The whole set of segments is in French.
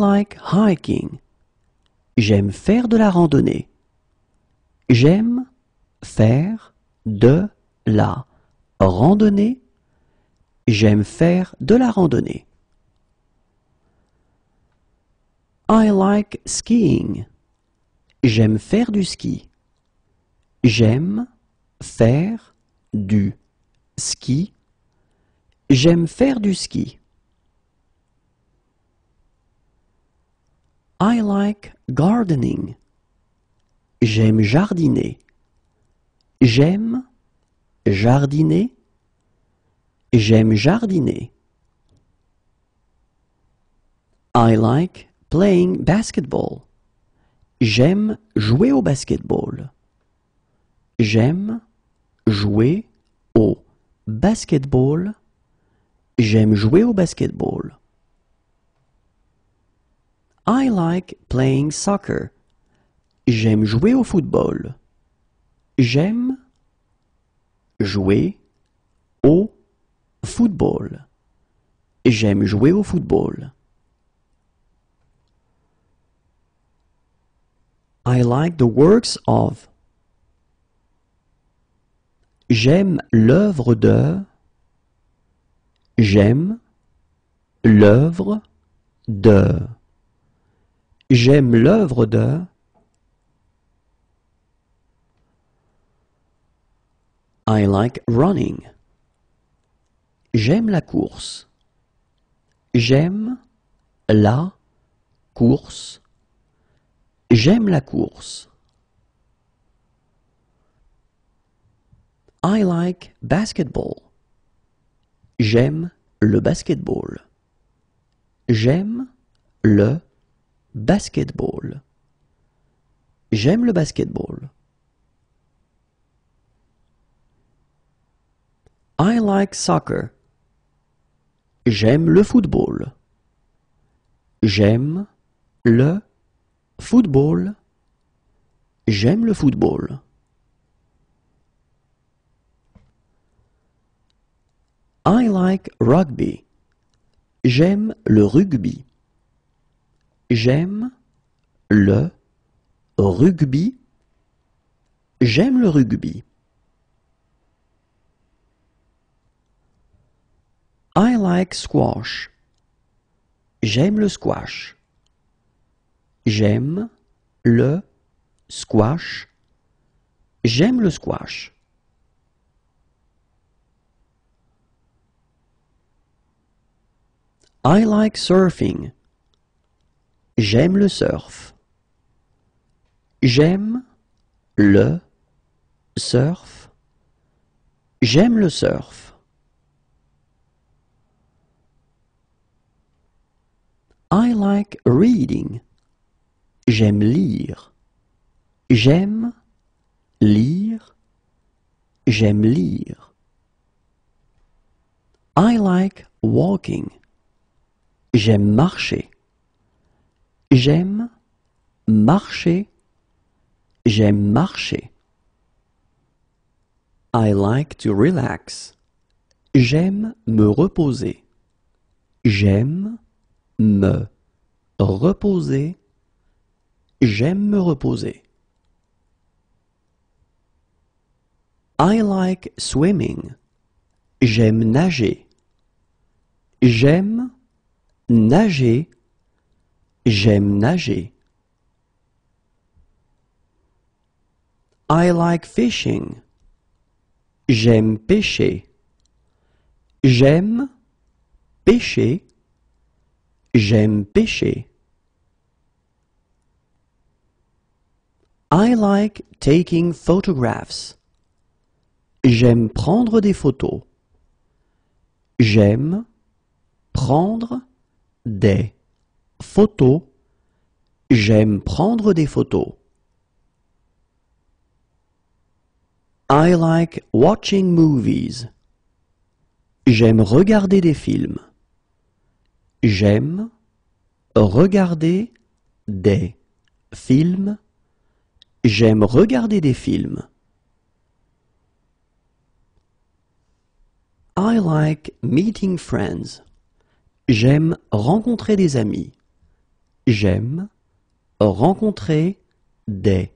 like hiking. J'aime faire de la randonnée. J'aime faire de la randonnée. J'aime faire de la randonnée. I like skiing. J'aime faire du ski. J'aime faire du ski. J'aime faire du ski. I like gardening. J'aime jardiner. J'aime jardiner. J'aime jardiner. I like playing basketball. J'aime jouer au basketball. J'aime jouer au basketball. J'aime jouer au basketball. I like playing soccer. J'aime jouer au football. J'aime jouer au football. J'aime jouer au football. I like the works of. J'aime l'œuvre de. J'aime l'œuvre de. J'aime l'œuvre de. I like running. J'aime la course. J'aime la course. J'aime la course. I like basketball. J'aime le basketball. J'aime le basketball. J'aime le basketball. I like soccer. J'aime le football. J'aime le football. J'aime le football. I like rugby. J'aime le rugby. J'aime le rugby. J'aime le rugby. I like squash. J'aime le squash. J'aime le squash. J'aime le squash. I like surfing. J'aime le surf. J'aime le surf. J'aime le surf. I like reading. J'aime lire. J'aime lire. J'aime lire. I like walking. J'aime marcher. J'aime marcher. J'aime marcher. I like to relax. J'aime me reposer. J'aime me reposer. J'aime me reposer. I like swimming. J'aime nager. J'aime nager. J'aime nager. I like fishing. J'aime pêcher. J'aime pêcher. J'aime pêcher. I like taking photographs. J'aime prendre des photos. J'aime prendre des photos. J'aime prendre des photos. I like watching movies. J'aime regarder des films. J'aime regarder des films. J'aime regarder des films. I like meeting friends. J'aime rencontrer des amis. J'aime rencontrer des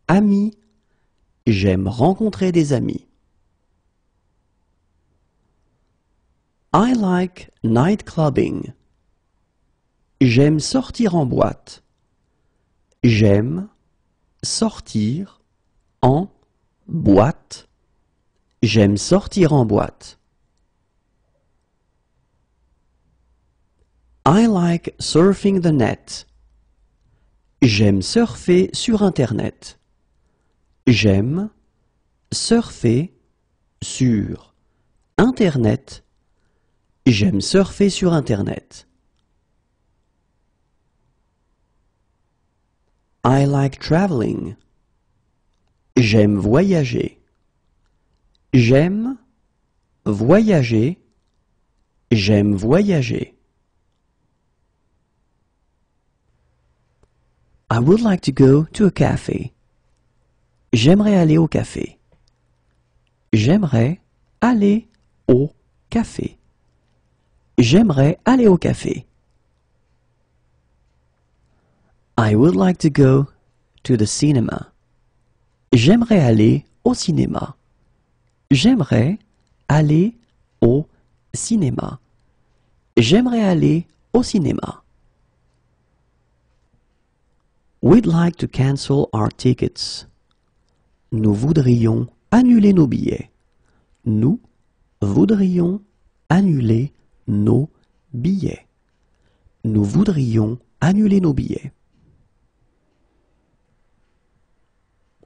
amis. J'aime rencontrer des amis. I like night clubbing. J'aime sortir en boîte. J'aime sortir en boîte. J'aime sortir en boîte. I like surfing the net. J'aime surfer sur Internet. J'aime surfer sur Internet. J'aime surfer sur Internet. I like traveling. J'aime voyager. J'aime voyager. J'aime voyager. I would like to go to a cafe. J'aimerais aller au café. J'aimerais aller au café. J'aimerais aller au café. I would like to go to the cinema. J'aimerais aller au cinéma. J'aimerais aller au cinéma. J'aimerais aller au cinéma. We'd like to cancel our tickets. Nous voudrions annuler nos billets. Nous voudrions annuler nos billets. Nous voudrions annuler nos billets.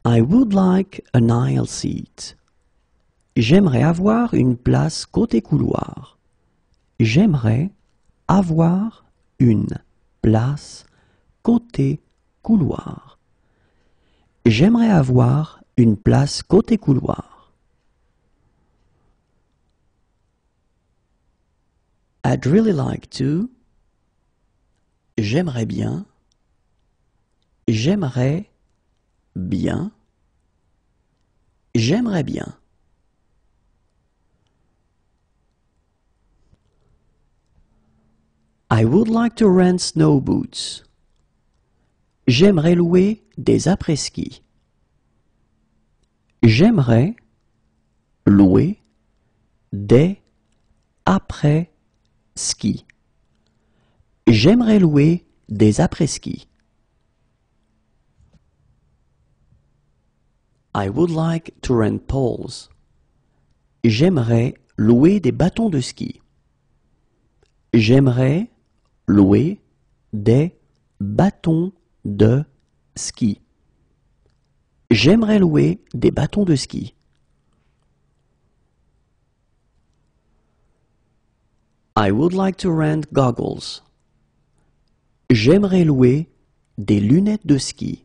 I would like an aisle seat. J'aimerais avoir une place côté couloir. J'aimerais avoir une place côté couloir. J'aimerais avoir une place côté couloir. I'd really like to. J'aimerais bien. J'aimerais bien. J'aimerais bien. I would like to rent snow boots. J'aimerais louer des après-ski. J'aimerais louer des après-ski. J'aimerais louer des après-ski. I would like to rent poles. J'aimerais louer des bâtons de ski. J'aimerais louer des bâtons de ski. J'aimerais louer des bâtons de ski. I would like to rent goggles. J'aimerais louer des lunettes de ski.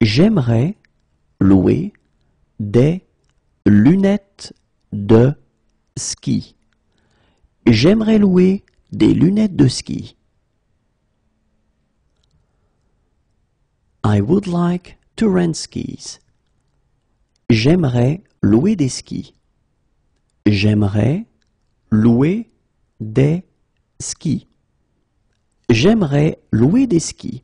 J'aimerais louer des lunettes de ski. J'aimerais louer des lunettes de ski. I would like to rent skis. J'aimerais louer des skis. J'aimerais louer des skis. J'aimerais louer des skis.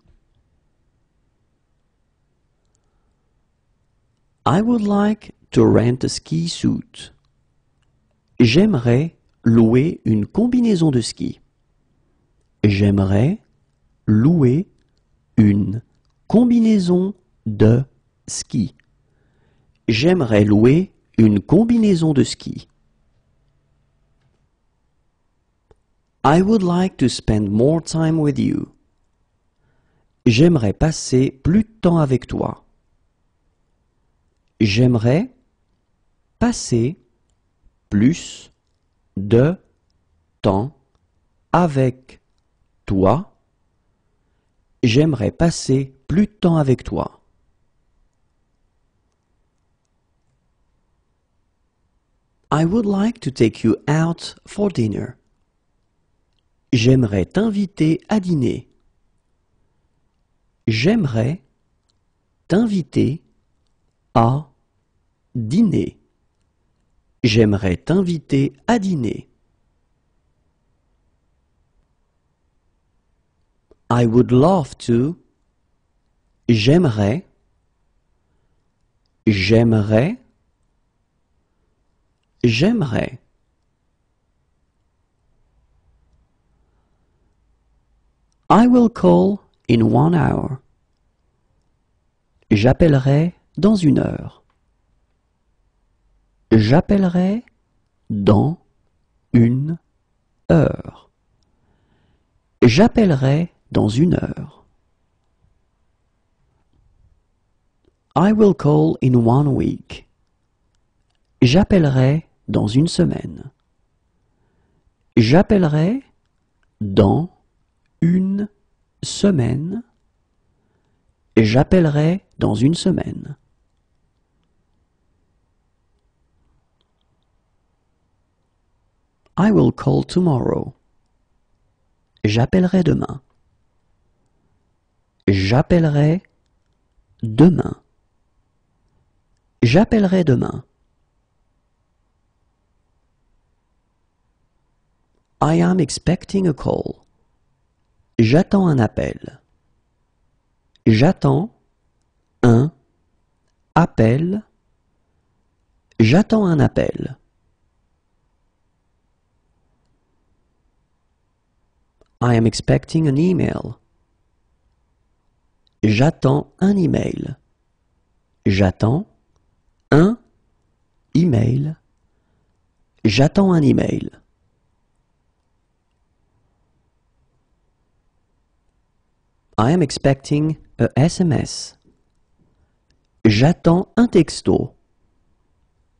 I would like to rent a ski suit. J'aimerais louer une combinaison de ski. J'aimerais louer une combinaison de ski. J'aimerais louer une combinaison de ski. I would like to spend more time with you. J'aimerais passer plus de temps avec toi. J'aimerais passer plus de temps avec toi. J'aimerais passer plus de temps avec toi. I would like to take you out for dinner. J'aimerais t'inviter à dîner. J'aimerais t'inviter à dîner. J'aimerais t'inviter à dîner. I would love to. J'aimerais. J'aimerais. J'aimerais. I will call in 1 hour. J'appellerai dans 1 heure. J'appellerai dans 1 heure. J'appellerai dans 1 heure. I will call in 1 week. J'appellerai dans 1 semaine. J'appellerai dans 1 semaine. J'appellerai dans 1 semaine. I will call tomorrow. J'appellerai demain. J'appellerai demain. J'appellerai demain. I am expecting a call. J'attends un appel. J'attends un appel. J'attends un appel. I am expecting an email. J'attends un email. J'attends un email. J'attends un email. I am expecting a SMS. J'attends un texto.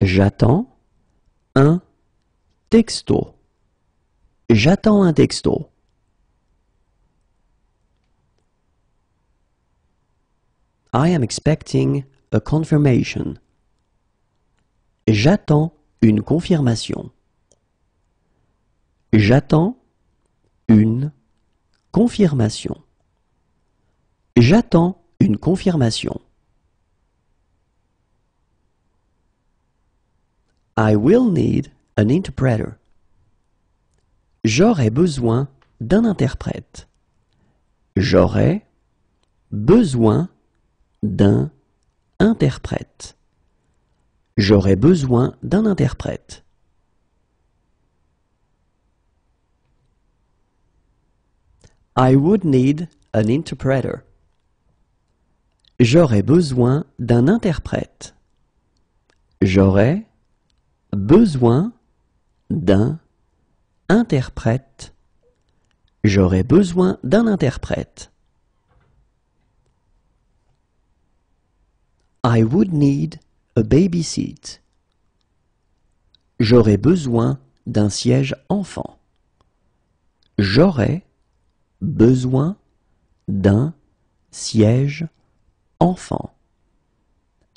J'attends un texto. J'attends un texto. I am expecting a confirmation. J'attends une confirmation. J'attends une confirmation. J'attends une confirmation. I will need an interpreter. J'aurai besoin d'un interprète. J'aurai besoin d'un interprète. J'aurai besoin d'un interprète. I would need an interpreter. J'aurai besoin d'un interprète. J'aurai besoin d'un interprète. J'aurai besoin d'un interprète. I would need a baby seat. J'aurai besoin d'un siège enfant. J'aurai besoin d'un siège enfant.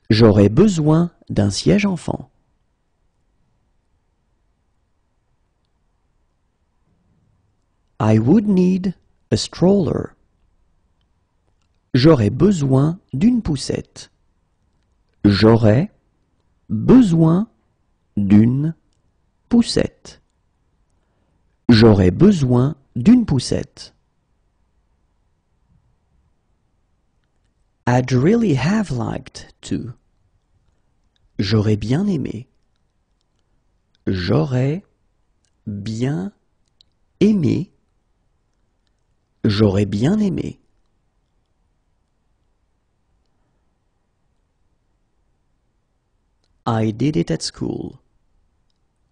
J'aurai besoin d'un siège enfant. I would need a stroller. J'aurai besoin d'une poussette. J'aurai besoin d'une poussette. J'aurai besoin d'une poussette. I'd really have liked to. J'aurais bien aimé. J'aurais bien aimé. J'aurais bien aimé. I did it at school.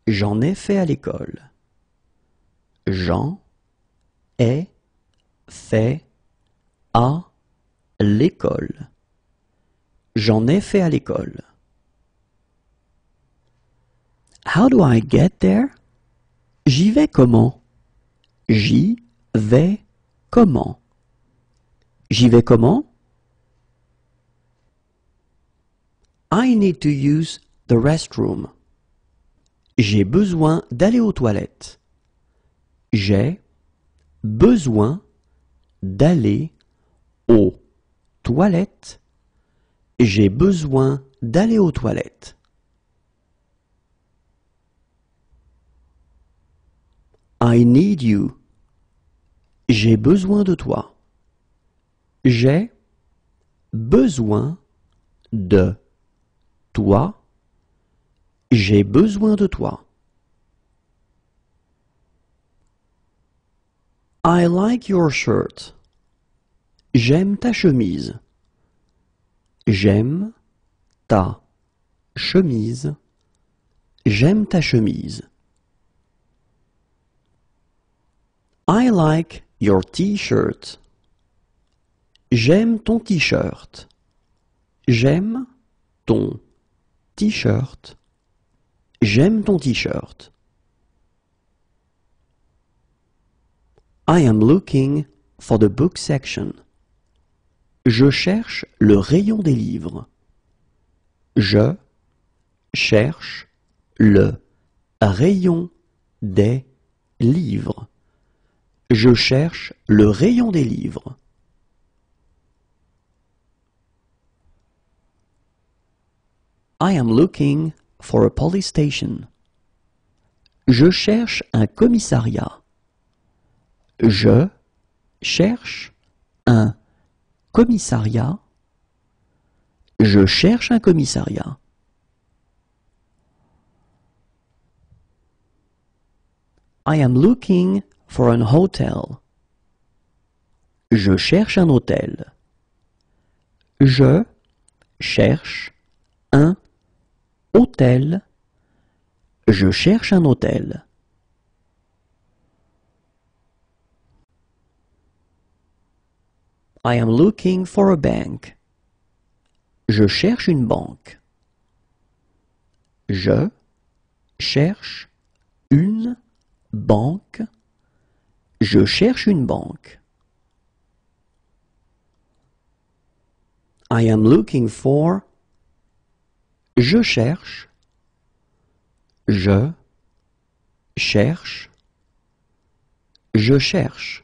J'en ai fait à l'école. J'en ai fait à l'école. J'en ai fait à l'école. How do I get there? J'y vais comment? J'y vais comment? J'y vais comment? I need to use the restroom. J'ai besoin d'aller aux toilettes. J'ai besoin d'aller aux toilettes. J'ai besoin d'aller aux toilettes. I need you. J'ai besoin de toi. J'ai besoin de toi. J'ai besoin de toi. I like your shirt. J'aime ta chemise. J'aime ta chemise. J'aime ta chemise. I like your t-shirt. J'aime ton t-shirt. J'aime ton t-shirt. J'aime ton t-shirt. I am looking for the book section. Je cherche le rayon des livres. Je cherche le rayon des livres. Je cherche le rayon des livres. I am looking for a police station. Je cherche un commissariat. Je cherche un commissariat. Je cherche un commissariat. I am looking for an hotel. Je cherche un hôtel. Je cherche un hôtel. Je cherche un hôtel. I am looking for a bank. Je cherche une banque. Je cherche une banque. Je cherche une banque. I am looking for. Je cherche. Je cherche. Je cherche.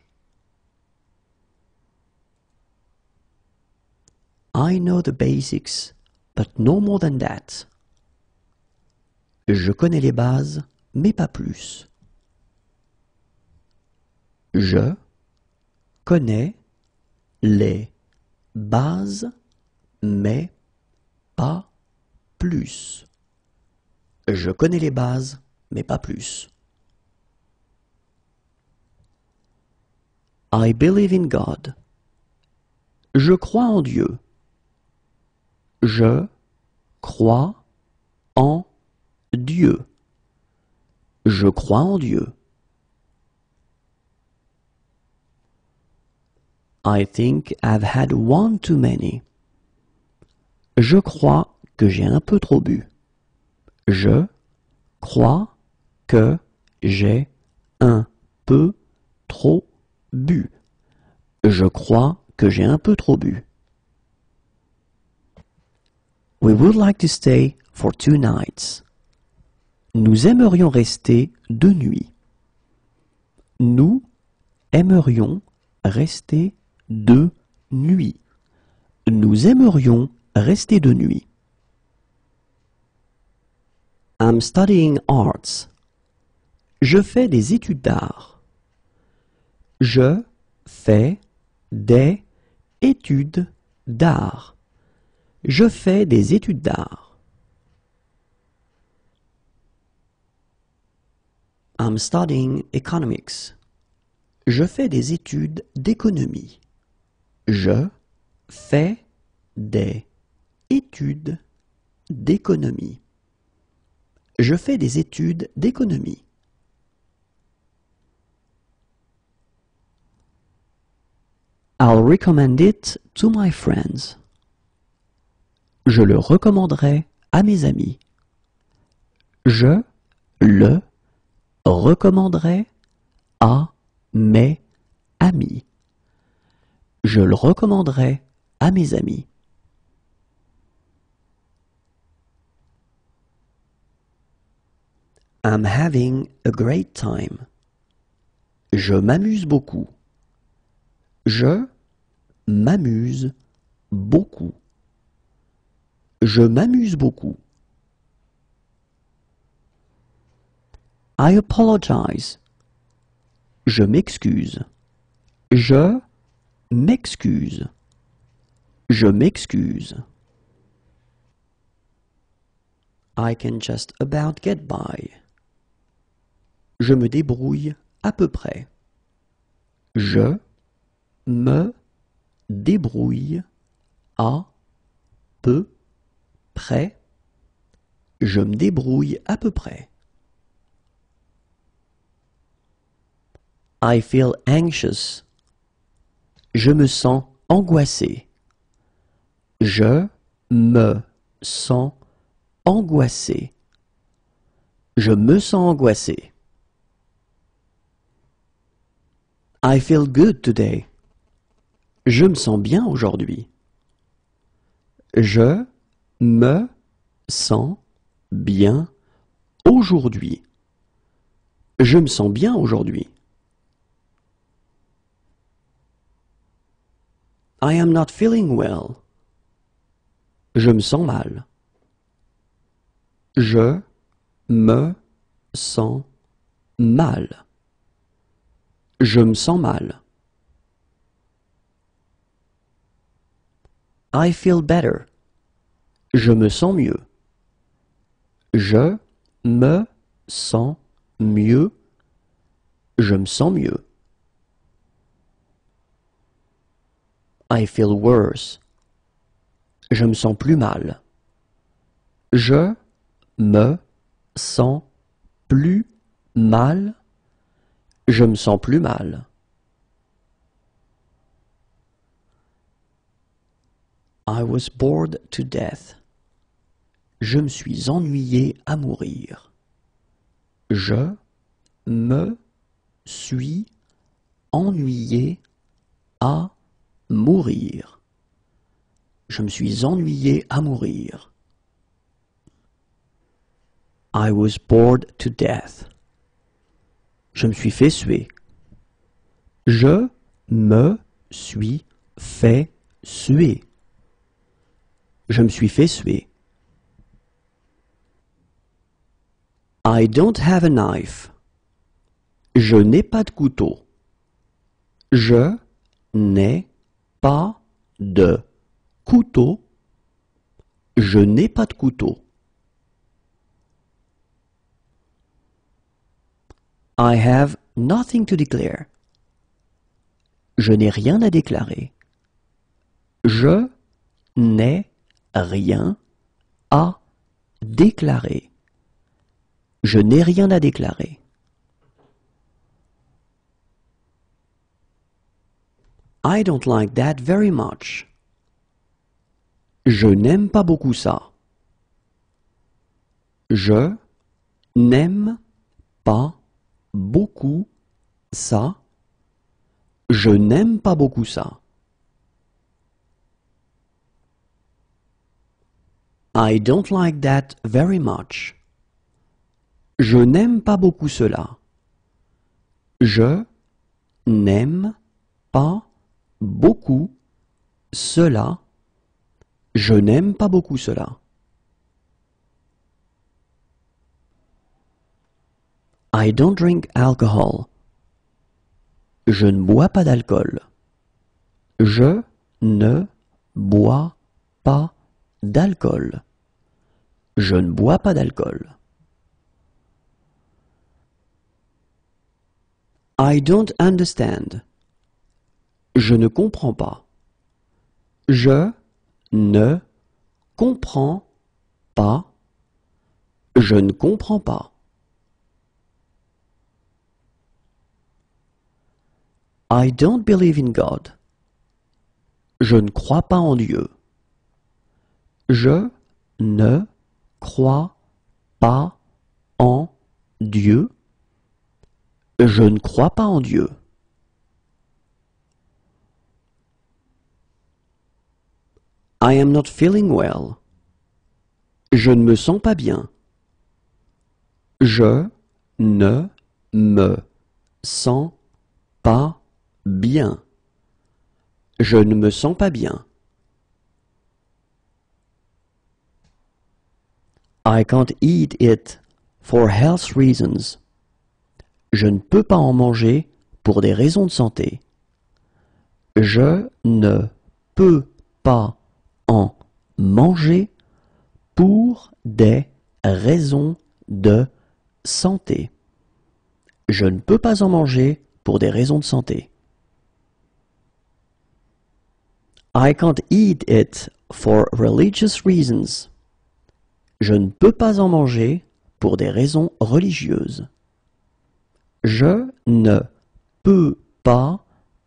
I know the basics, but no more than that. Je connais les bases, mais pas plus. Je connais les bases, mais pas plus. Je connais les bases, mais pas plus. I believe in God. Je crois en Dieu. Je crois en Dieu. Je crois en Dieu. I think I've had one too many. Je crois que j'ai un peu trop bu. Je crois que j'ai un peu trop bu. Je crois que j'ai un peu trop bu. We would like to stay for 2 nights. Nous aimerions rester 2 nuits. Nous aimerions rester 2 nuits. Nous aimerions rester 2 nuits. I'm studying arts. Je fais des études d'art. Je fais des études d'art. Je fais des études d'art. I'm studying economics. Je fais des études d'économie. Je fais des études d'économie. Je fais des études d'économie. I'll recommend it to my friends. Je le recommanderai à mes amis. Je le recommanderai à mes amis. Je le recommanderai à mes amis. I'm having a great time. Je m'amuse beaucoup. Je m'amuse beaucoup. Je m'amuse beaucoup. I apologize. Je m'excuse. Je m'excuse. Je m'excuse. I can just about get by. Je me débrouille à peu près. Je me débrouille à peu près. Je me débrouille à peu près. I feel anxious. Je me sens angoissé. Je me sens angoissé. Je me sens angoissé. I feel good today. Je me sens bien aujourd'hui. Je me sens bien aujourd'hui. Je me sens bien aujourd'hui. I am not feeling well. Je me sens mal. Je me sens mal. Je me sens mal. I feel better. Je me sens mieux. Je me sens mieux. Je me sens mieux. I feel worse. Je me sens plus mal. Je me sens plus mal. Je me sens plus mal. I was bored to death. Je me suis ennuyé à mourir. Je me suis ennuyé à mourir. Je me suis ennuyé à mourir. I was bored to death. Je me suis fait suer. Je me suis fait suer. Je me suis fait suer. I don't have a knife. Je n'ai pas de couteau. Je n'ai pas de couteau. Je n'ai pas de couteau. I have nothing to declare. Je n'ai rien à déclarer. Je n'ai rien à déclarer. Je n'ai rien à déclarer. I don't like that very much. Je n'aime pas beaucoup ça. Je n'aime pas beaucoup ça. Je n'aime pas beaucoup ça. I don't like that very much. Je n'aime pas beaucoup cela. Je n'aime pas beaucoup cela. Je n'aime pas beaucoup cela. I don't drink alcohol. Je ne bois pas d'alcool. Je ne bois pas d'alcool. Je ne bois pas d'alcool. I don't understand. Je ne comprends pas. Je ne comprends pas. Je ne comprends pas. I don't believe in God. Je ne crois pas en Dieu. Je ne crois pas en Dieu. Je ne crois pas en Dieu. I am not feeling well. Je ne me sens pas bien. Je ne me sens pas bien. Je ne me sens pas bien. I can't eat it for health reasons. Je ne peux pas en manger pour des raisons de santé. Je ne peux pas en manger pour des raisons de santé. Je ne peux pas en manger pour des raisons de santé. I can't eat it for religious reasons. Je ne peux pas en manger pour des raisons religieuses. Je ne peux pas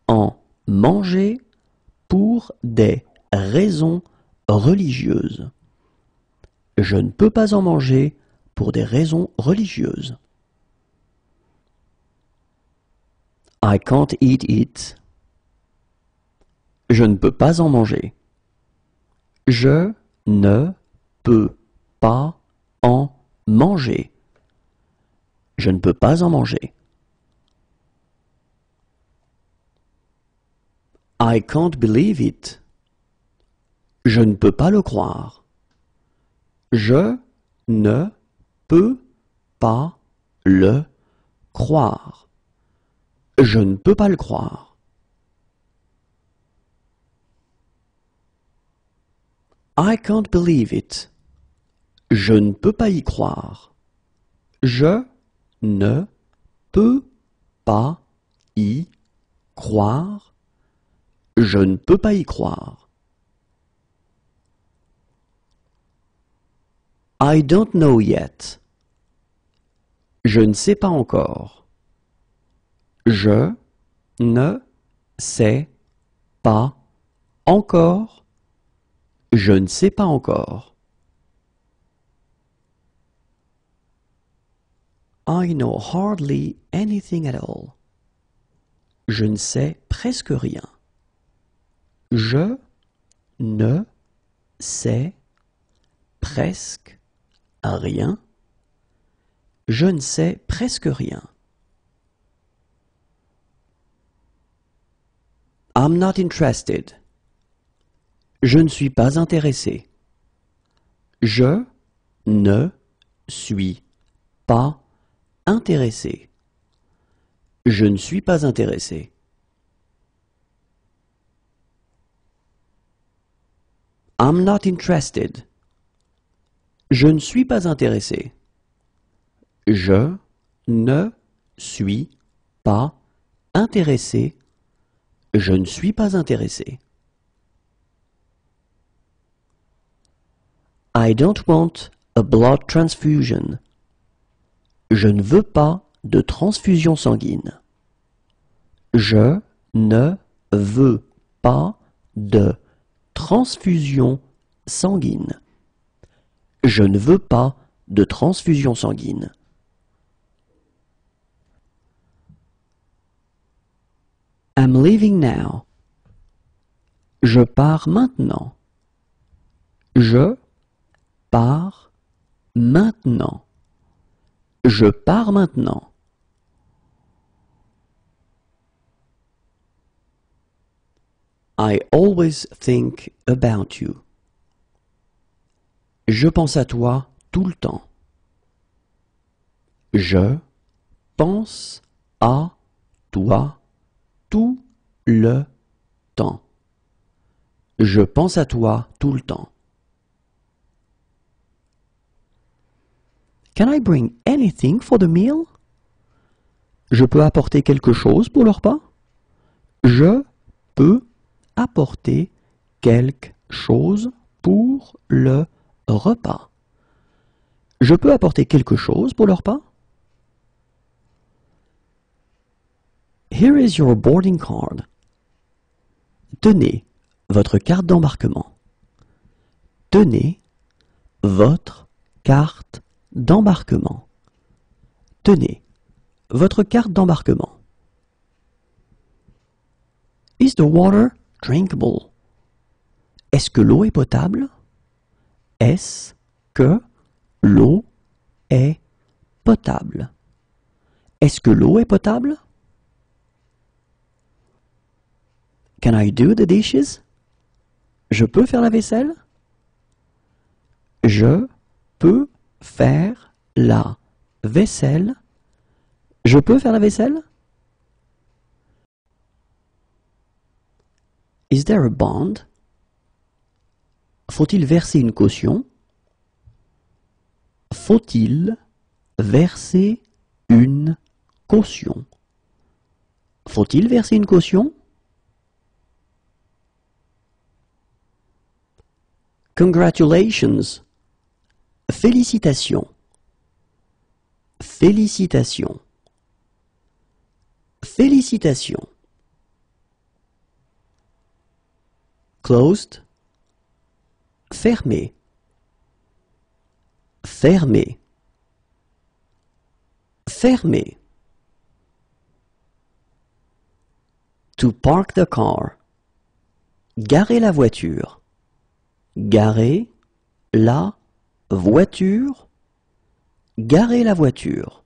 en manger pour des raisons religieuses. Je ne peux pas en manger pour des raisons religieuses. I can't eat it. Je ne peux pas en manger. Je ne peux pas en manger. Je ne peux pas en manger. I can't believe it. Je ne peux pas le croire. Je ne peux pas le croire. Je ne peux pas le croire. I can't believe it. Je ne peux pas y croire. Je ne peux pas y croire. Je ne peux pas y croire. I don't know yet. Je ne sais pas encore. Je ne sais pas encore. Je ne sais pas encore. I know hardly anything at all. Je ne sais presque rien. Je ne sais presque rien. Je ne sais presque rien. I'm not interested. Je ne suis pas intéressé. Je ne suis pas intéressé. Je ne suis pas intéressé. I'm not interested. Je ne suis pas intéressé. Je ne suis pas intéressé. Je ne suis pas intéressé. I don't want a blood transfusion. Je ne veux pas de transfusion sanguine. Je ne veux pas de transfusion sanguine. Je ne veux pas de transfusion sanguine. I'm leaving now. Je pars maintenant. Je pars maintenant. Je pars maintenant. I always think about you. Je pense à toi tout le temps. Je pense à toi tout le temps. Je pense à toi tout le temps. Can I bring anything for the meal? Je peux apporter quelque chose pour le repas? Je peux apporter quelque chose pour le repas. Je peux apporter quelque chose pour le repas? Here is your boarding card. Tenez votre carte d'embarquement. Tenez votre carte d'embarquement. Tenez votre carte d'embarquement. Is the water drinkable? Est-ce que l'eau est potable? Est-ce que l'eau est potable? Est-ce que l'eau est potable? Can I do the dishes? Je peux faire la vaisselle? Je peux faire la vaisselle? Je peux faire la vaisselle? Is there a bond? Faut-il verser une caution? Faut-il verser une caution? Faut-il verser une caution? Congratulations. Félicitations. Félicitations. Félicitations. Closed. Fermé. Fermé. Fermé. To park the car. Garer la voiture. Garer la voiture. Garer la voiture.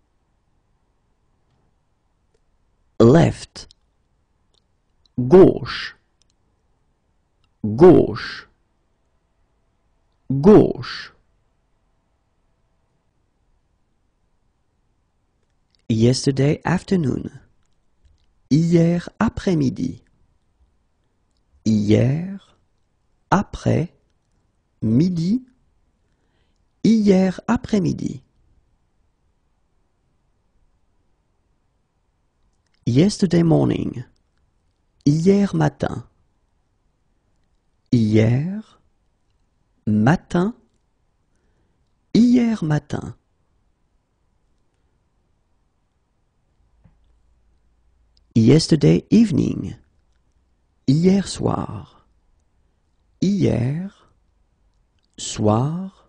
Left. Gauche. Gauche. Gauche. Yesterday afternoon. Hier après-midi. Hier après-midi. Hier après-midi. Yesterday morning. Hier matin. Hier matin. Hier matin. Yesterday evening. Hier soir. Hier soir.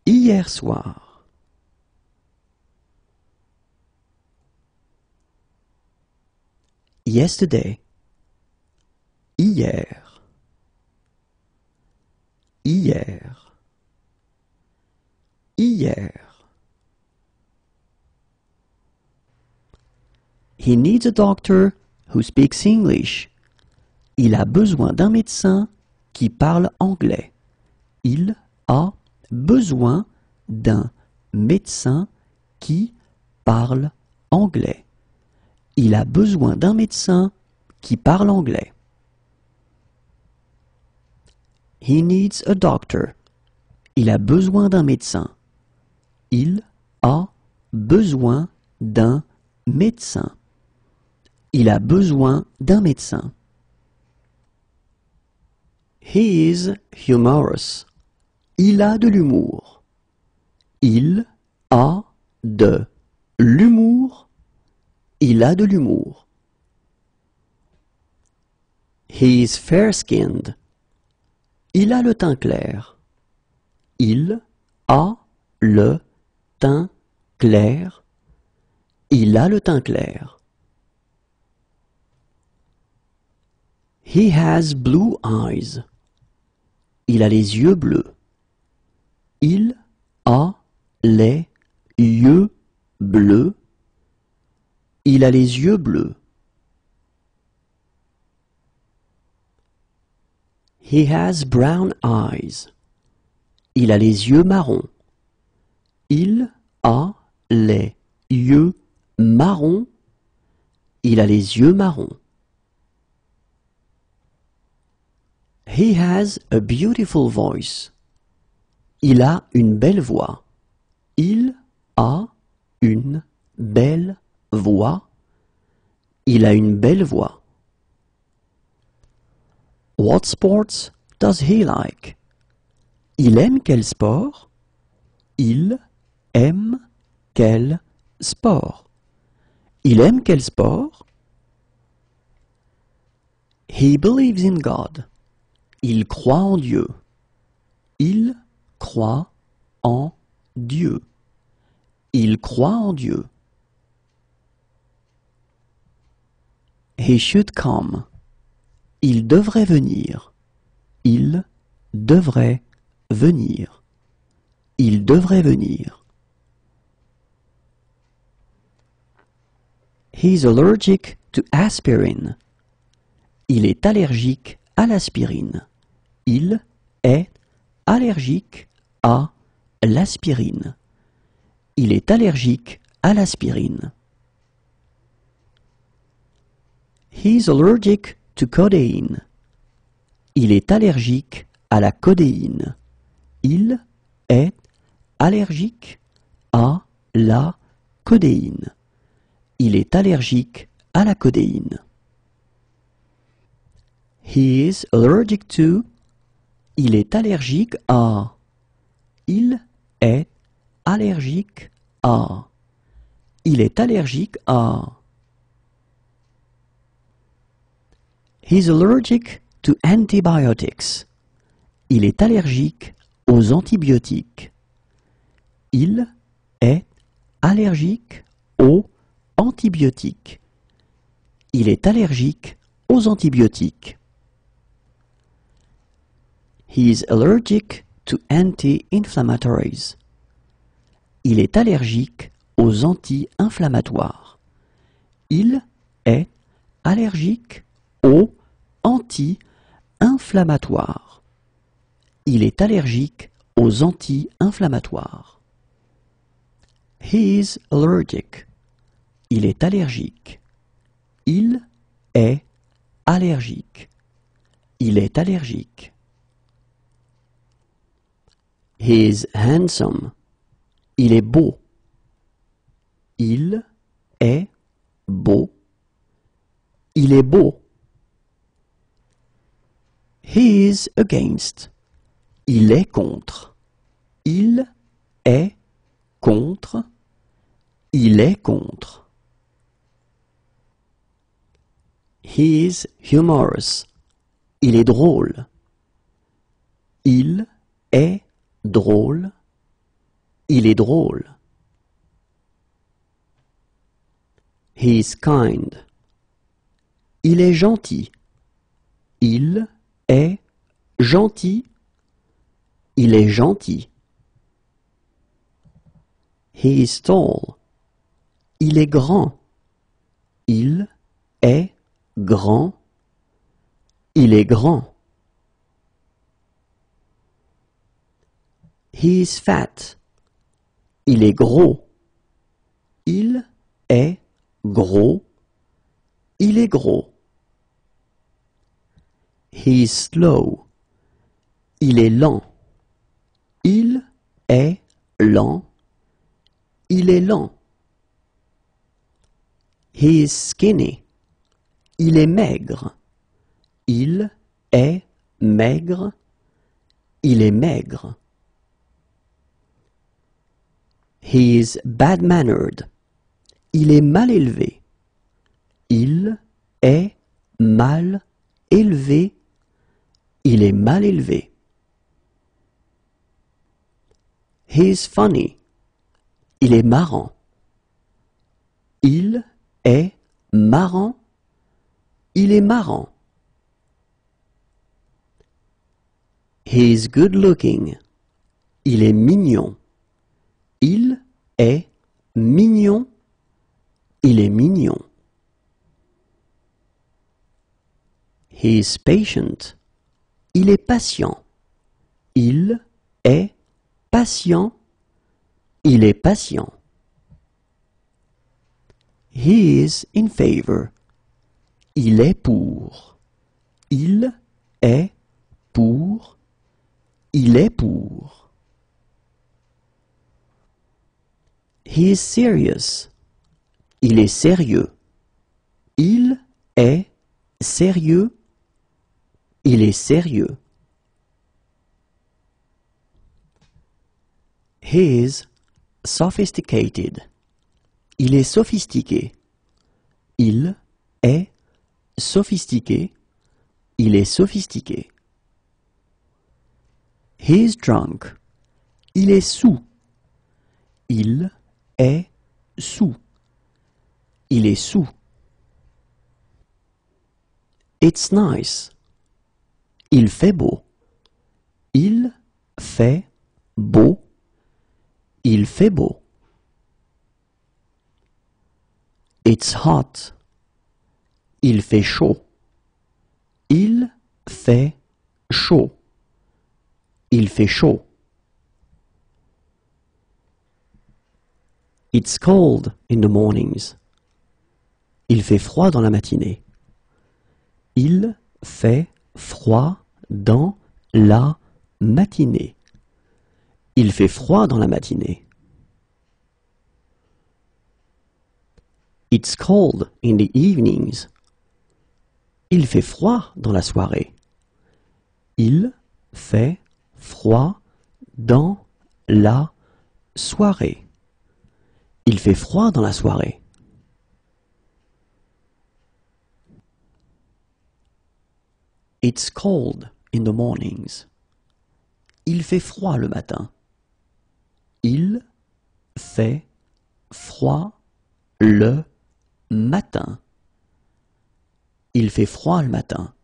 Hier soir. Yesterday. Hier. Hier. Hier. He needs a doctor who speaks English. Il a besoin d'un médecin qui parle anglais. Il a besoin d'un médecin qui parle anglais. Il a besoin d'un médecin qui parle anglais. He needs a doctor. Il a besoin d'un médecin. Il a besoin d'un médecin. Il a besoin d'un médecin. He is humorous. Il a de l'humour. Il a de l'humour. Il a de l'humour. He is fair-skinned. Il a le teint clair. Il a le teint clair. Il a le teint clair. He has blue eyes. Il a les yeux bleus. Il a les yeux bleus. Il a les yeux bleus. He has brown eyes. Il a les yeux marrons. Il a les yeux marrons. Il a les yeux marrons. He has a beautiful voice. Il a une belle voix. Il a une belle voix. Il a une belle voix. What sports does he like? Il aime quel sport? Il aime quel sport? Il aime quel sport? He believes in God. Il croit en Dieu. Il croit en Dieu. Il croit en Dieu. He should come. Il devrait venir. Il devrait venir. Il devrait venir. He's allergic to aspirin. Il est allergique à l'aspirine. Il est allergique à l'aspirine. Il est allergique à l'aspirine. He's allergic to codeine. Il est allergique à la codéine. Il est allergique à la codéine. Il est allergique à la codéine. He is allergic to. Il est allergique à. Il est allergique à. Il est allergique à. He's allergic to antibiotics. Il est allergique aux antibiotiques. Il est allergique aux antibiotiques. Il est allergique aux antibiotiques. He is allergic to anti-inflammatories. Il est allergique aux anti-inflammatoires. Il est allergique aux anti-inflammatoires. Il est allergique aux anti-inflammatoires. He is allergic. Il est allergique. Il est allergique. Il est allergique. He is handsome. Il est beau. Il est beau. Il est beau. He is against. Il est contre. Il est contre. Il est contre. He is humorous. Il est drôle. Il est drôle. Il est drôle. He is kind. Il est gentil. Il est gentil. Il est gentil. He is tall. Il est grand. Il est grand. Il est grand. He is fat. Il est gros. Il est gros. Il est gros. He is slow. Il est lent. Il est lent. Il est lent. He is skinny. Il est maigre. Il est maigre. Il est maigre. He is bad-mannered. Il est mal élevé. Il est mal élevé. Il est mal élevé. He is funny. Il est marrant. Il est marrant. Il est marrant. He is good looking. Il est mignon. Il est mignon. Il est mignon. He is patient. Il est patient. Il est patient. Il est patient. He is in favor. Il est pour. Il est pour. Il est pour. He is serious. Il est sérieux. Il est sérieux. Il est sérieux. He is sophisticated. Il est sophistiqué. Il est sophistiqué. Il est sophistiqué. He is drunk. Il est saoul. Il est saoul. Il est saoul. It's nice. Il fait beau. Il fait beau. Il fait beau. It's hot. Il fait chaud. Il fait chaud. Il fait chaud. It's cold in the mornings. Il fait froid dans la matinée. Il fait froid dans la matinée. Il fait froid dans la matinée. It's cold in the evenings. Il fait froid dans la soirée. Il fait froid dans la soirée. Il fait froid dans la soirée. It's cold in the mornings. Il fait froid le matin. Il fait froid le matin. Il fait froid le matin.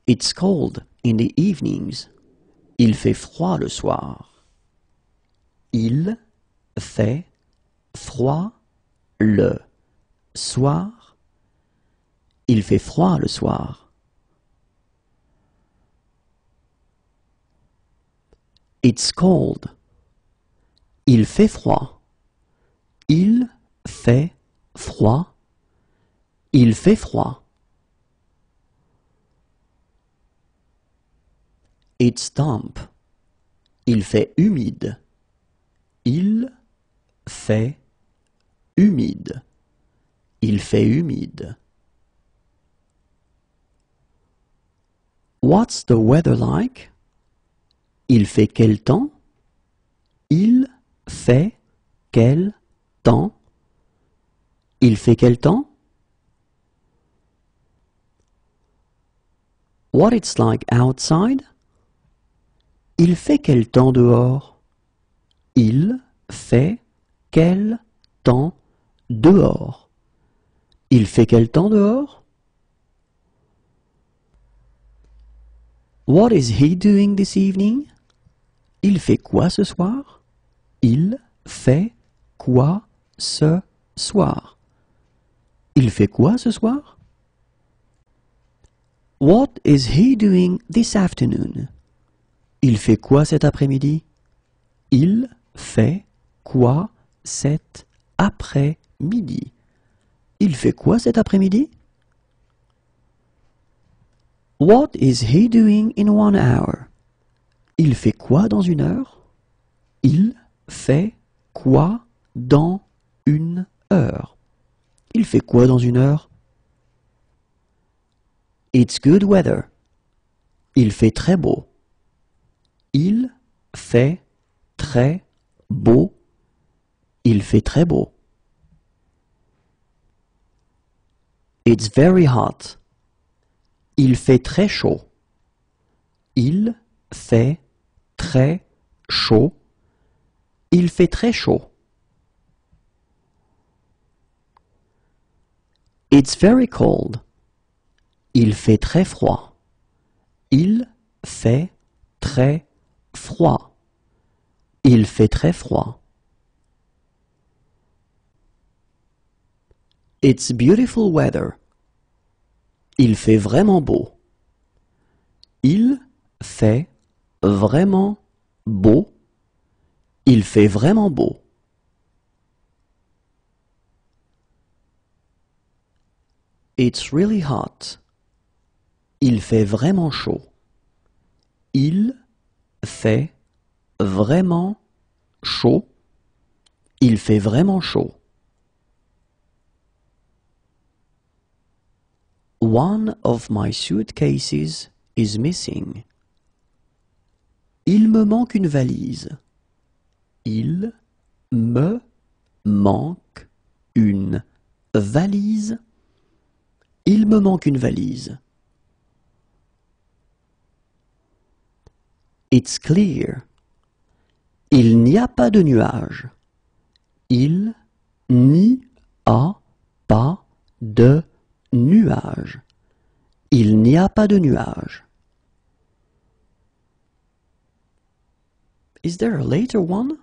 It's cold in the evenings. Il fait froid le soir. Il fait froid le soir. Il fait froid le soir. It's cold. Il fait froid. Il fait froid. Il fait froid. It's damp. Il fait humide. Il fait humide. Il fait humide. What's the weather like? Il fait quel temps? Il fait quel temps? Il fait quel temps? What it's like outside? Il fait quel temps dehors? Il fait quel temps dehors? Il fait quel temps dehors? What is he doing this evening? Il fait quoi ce soir? Il fait quoi ce soir? Il fait quoi ce soir? What is he doing this afternoon? Il fait quoi cet après-midi? Il fait quoi cet après-midi? Il fait quoi cet après-midi? What is he doing in 1 hour? Il fait quoi dans 1 heure? Il fait quoi dans 1 heure? Il fait quoi dans 1 heure? It's good weather. Il fait très beau. Il fait très beau. Il fait très beau. It's very hot. Il fait très chaud. Il fait très chaud. Il fait très chaud. It's very cold. Il fait très froid. Il fait très froid. Il fait très froid. It's beautiful weather. Il fait vraiment beau. Il fait vraiment beau. Il fait vraiment beau. It's really hot. Il fait vraiment chaud. Il fait vraiment chaud. Il fait vraiment chaud. One of my suitcases is missing. Il me manque une valise. Il me manque une valise. Il me manque une valise. It's clear. Il n'y a pas de nuages. Il n'y a pas de nuages. Il n'y a pas de nuages. Is there a later one?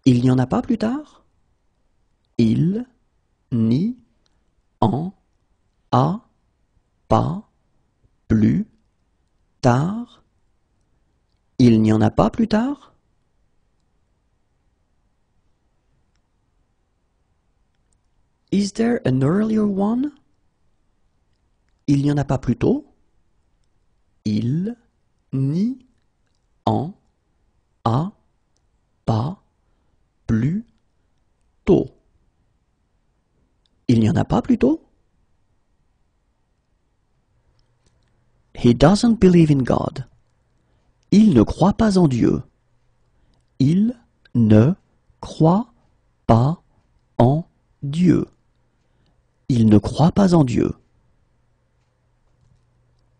Il n'y en a pas plus tard? Il n'y en a pas plus tard? Il n'y en a pas plus tard? Is there an earlier one? Il n'y en a pas plus tôt. Il n'y en a pas plus tôt. Il n'y en a pas plus tôt. He doesn't believe in God. Il ne croit pas en Dieu. Il ne croit pas en Dieu. Il ne croit pas en Dieu.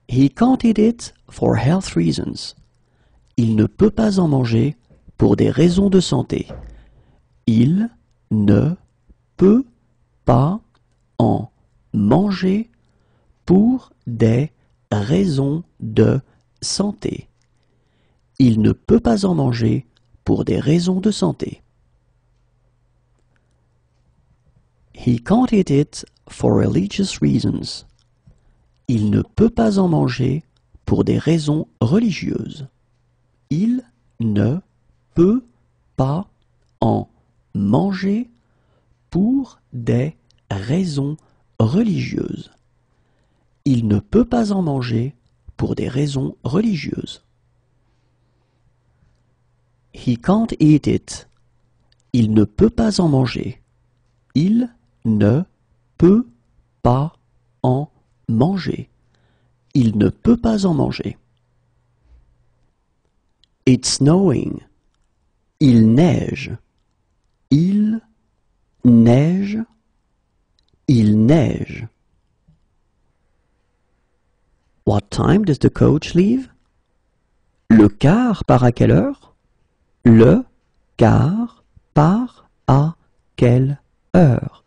He can't eat it for health reasons. Il ne peut pas en manger pour des raisons de santé. Il ne peut pas en manger pour des raisons de santé. Il ne peut pas en manger pour des raisons de santé. He can't eat it for religious reasons. Il ne peut pas en manger pour des raisons religieuses. Il ne peut pas en manger pour des raisons religieuses. Il ne peut pas en manger pour des raisons religieuses. He can't eat it. Il ne peut pas en manger. Il ne peut pas en manger. Il ne peut pas en manger. It's snowing. Il neige. Il neige. Il neige. What time does the coach leave? Le car part à quelle heure? Le car part à quelle heure?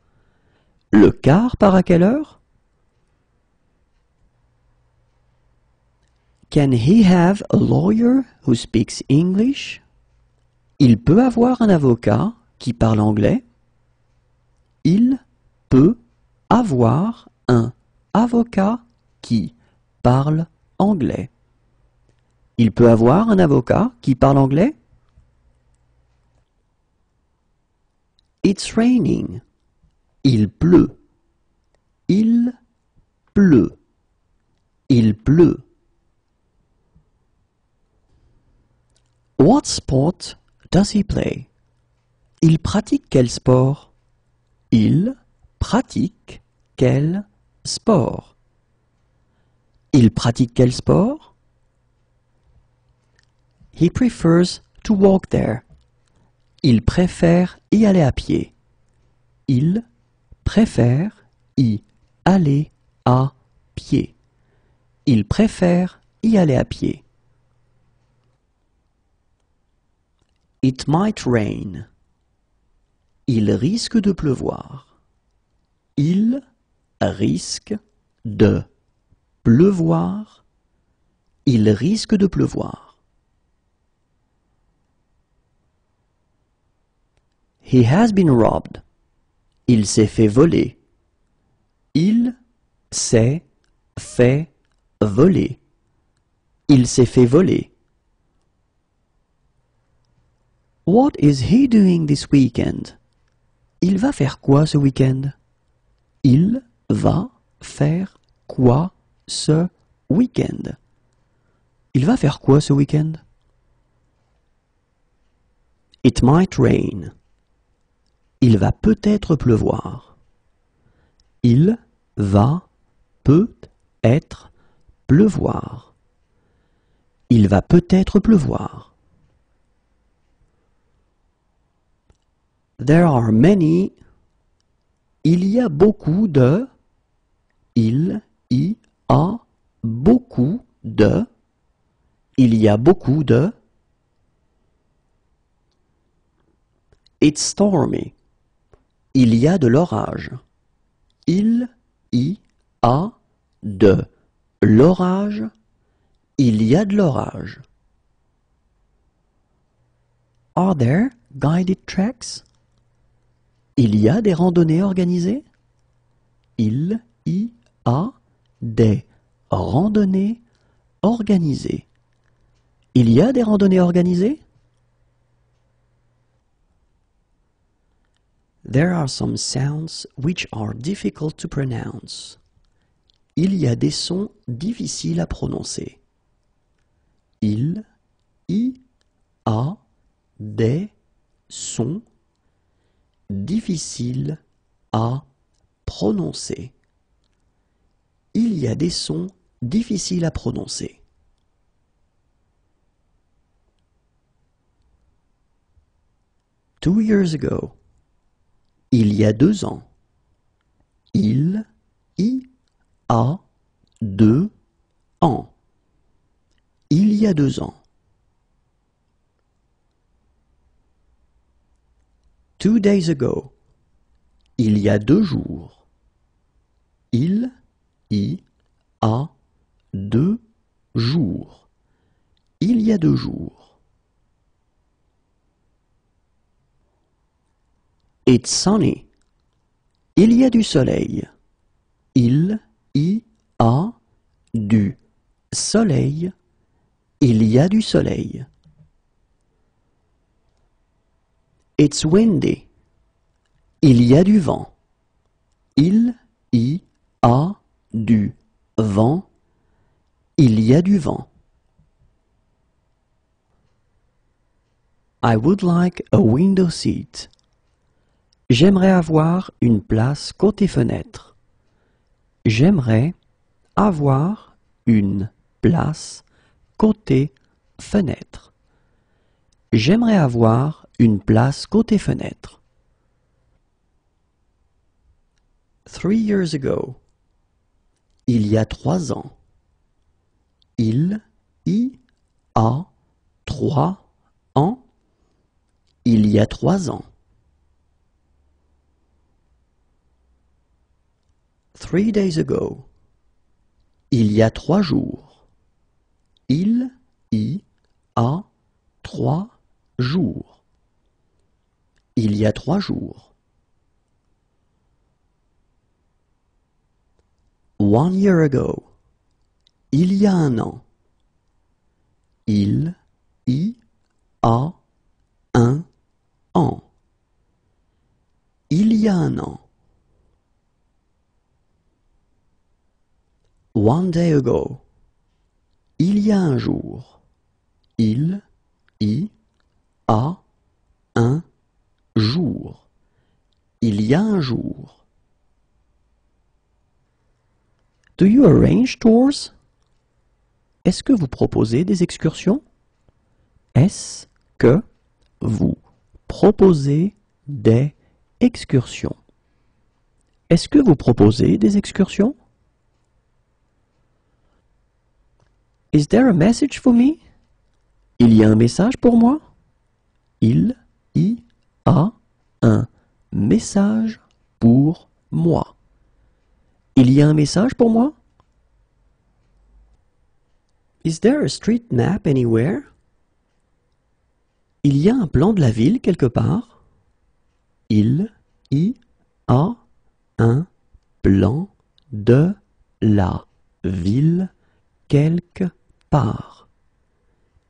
Le car part à quelle heure? Can he have a lawyer who speaks English? Il peut avoir un avocat qui parle anglais. Il peut avoir un avocat qui parle anglais. Il peut avoir un avocat qui parle anglais. It's raining. Il pleut. Il pleut. Il pleut. What sport does he play? Il pratique quel sport? Il pratique quel sport? Il pratique quel sport? He prefers to walk there. Il préfère y aller à pied. Il préfère y aller à pied. Il préfère y aller à pied. It might rain. Il risque de pleuvoir. Il risque de pleuvoir. Il risque de pleuvoir. He has been robbed. Il s'est fait voler. Il s'est fait voler. Il s'est fait voler. What is he doing this weekend? Il va faire quoi ce week-end? Il va faire quoi ce week-end? Il va faire quoi ce week-end? It might rain. Il va peut-être pleuvoir. Il va peut-être pleuvoir. Il va peut-être pleuvoir. There are many. Il y a beaucoup de. Il y a beaucoup de. Il y a beaucoup de. It's stormy. Il y a de l'orage. Il y a de l'orage. Il y a de l'orage. Are there guided treks? Il y a des randonnées organisées? Il y a des randonnées organisées. Il y a des randonnées organisées? There are some sounds which are difficult to pronounce. Il y a des sons difficiles à prononcer. Il y a des sons difficiles à prononcer. Il y a des sons difficiles à prononcer. Two years ago. Il y a 2 ans. Il y a 2 ans. Il y a 2 ans. 2 days ago. Il y a 2 jours. Il y a 2 jours. Il y a 2 jours. It's sunny. Il y a du soleil. Il y a du soleil. Il y a du soleil. It's windy. Il y a du vent. Il y a du vent. Il y a du vent. I would like a window seat. J'aimerais avoir une place côté fenêtre. J'aimerais avoir une place côté fenêtre. J'aimerais avoir une place côté fenêtre. 3 years ago. Il y a 3 ans. Il y a 3 ans. Il y a 3 ans. 3 days ago. Il y a 3 jours. Il y a 3 jours. Il y a 3 jours. 1 year ago. Il y a 1 an. Il y a 1 an. Il y a 1 an. 1 day ago. Il y a 1 jour. Il y a 1 jour. Il y a 1 jour. Do you arrange tours? Est-ce que vous proposez des excursions? Est-ce que vous proposez des excursions? Est-ce que vous proposez des excursions? Is there a message for me? Il y a un message pour moi? Il y a un message pour moi. Il y a un message pour moi? Is there a street map anywhere? Il y a un plan de la ville quelque part? Il y a un plan de la ville quelque part.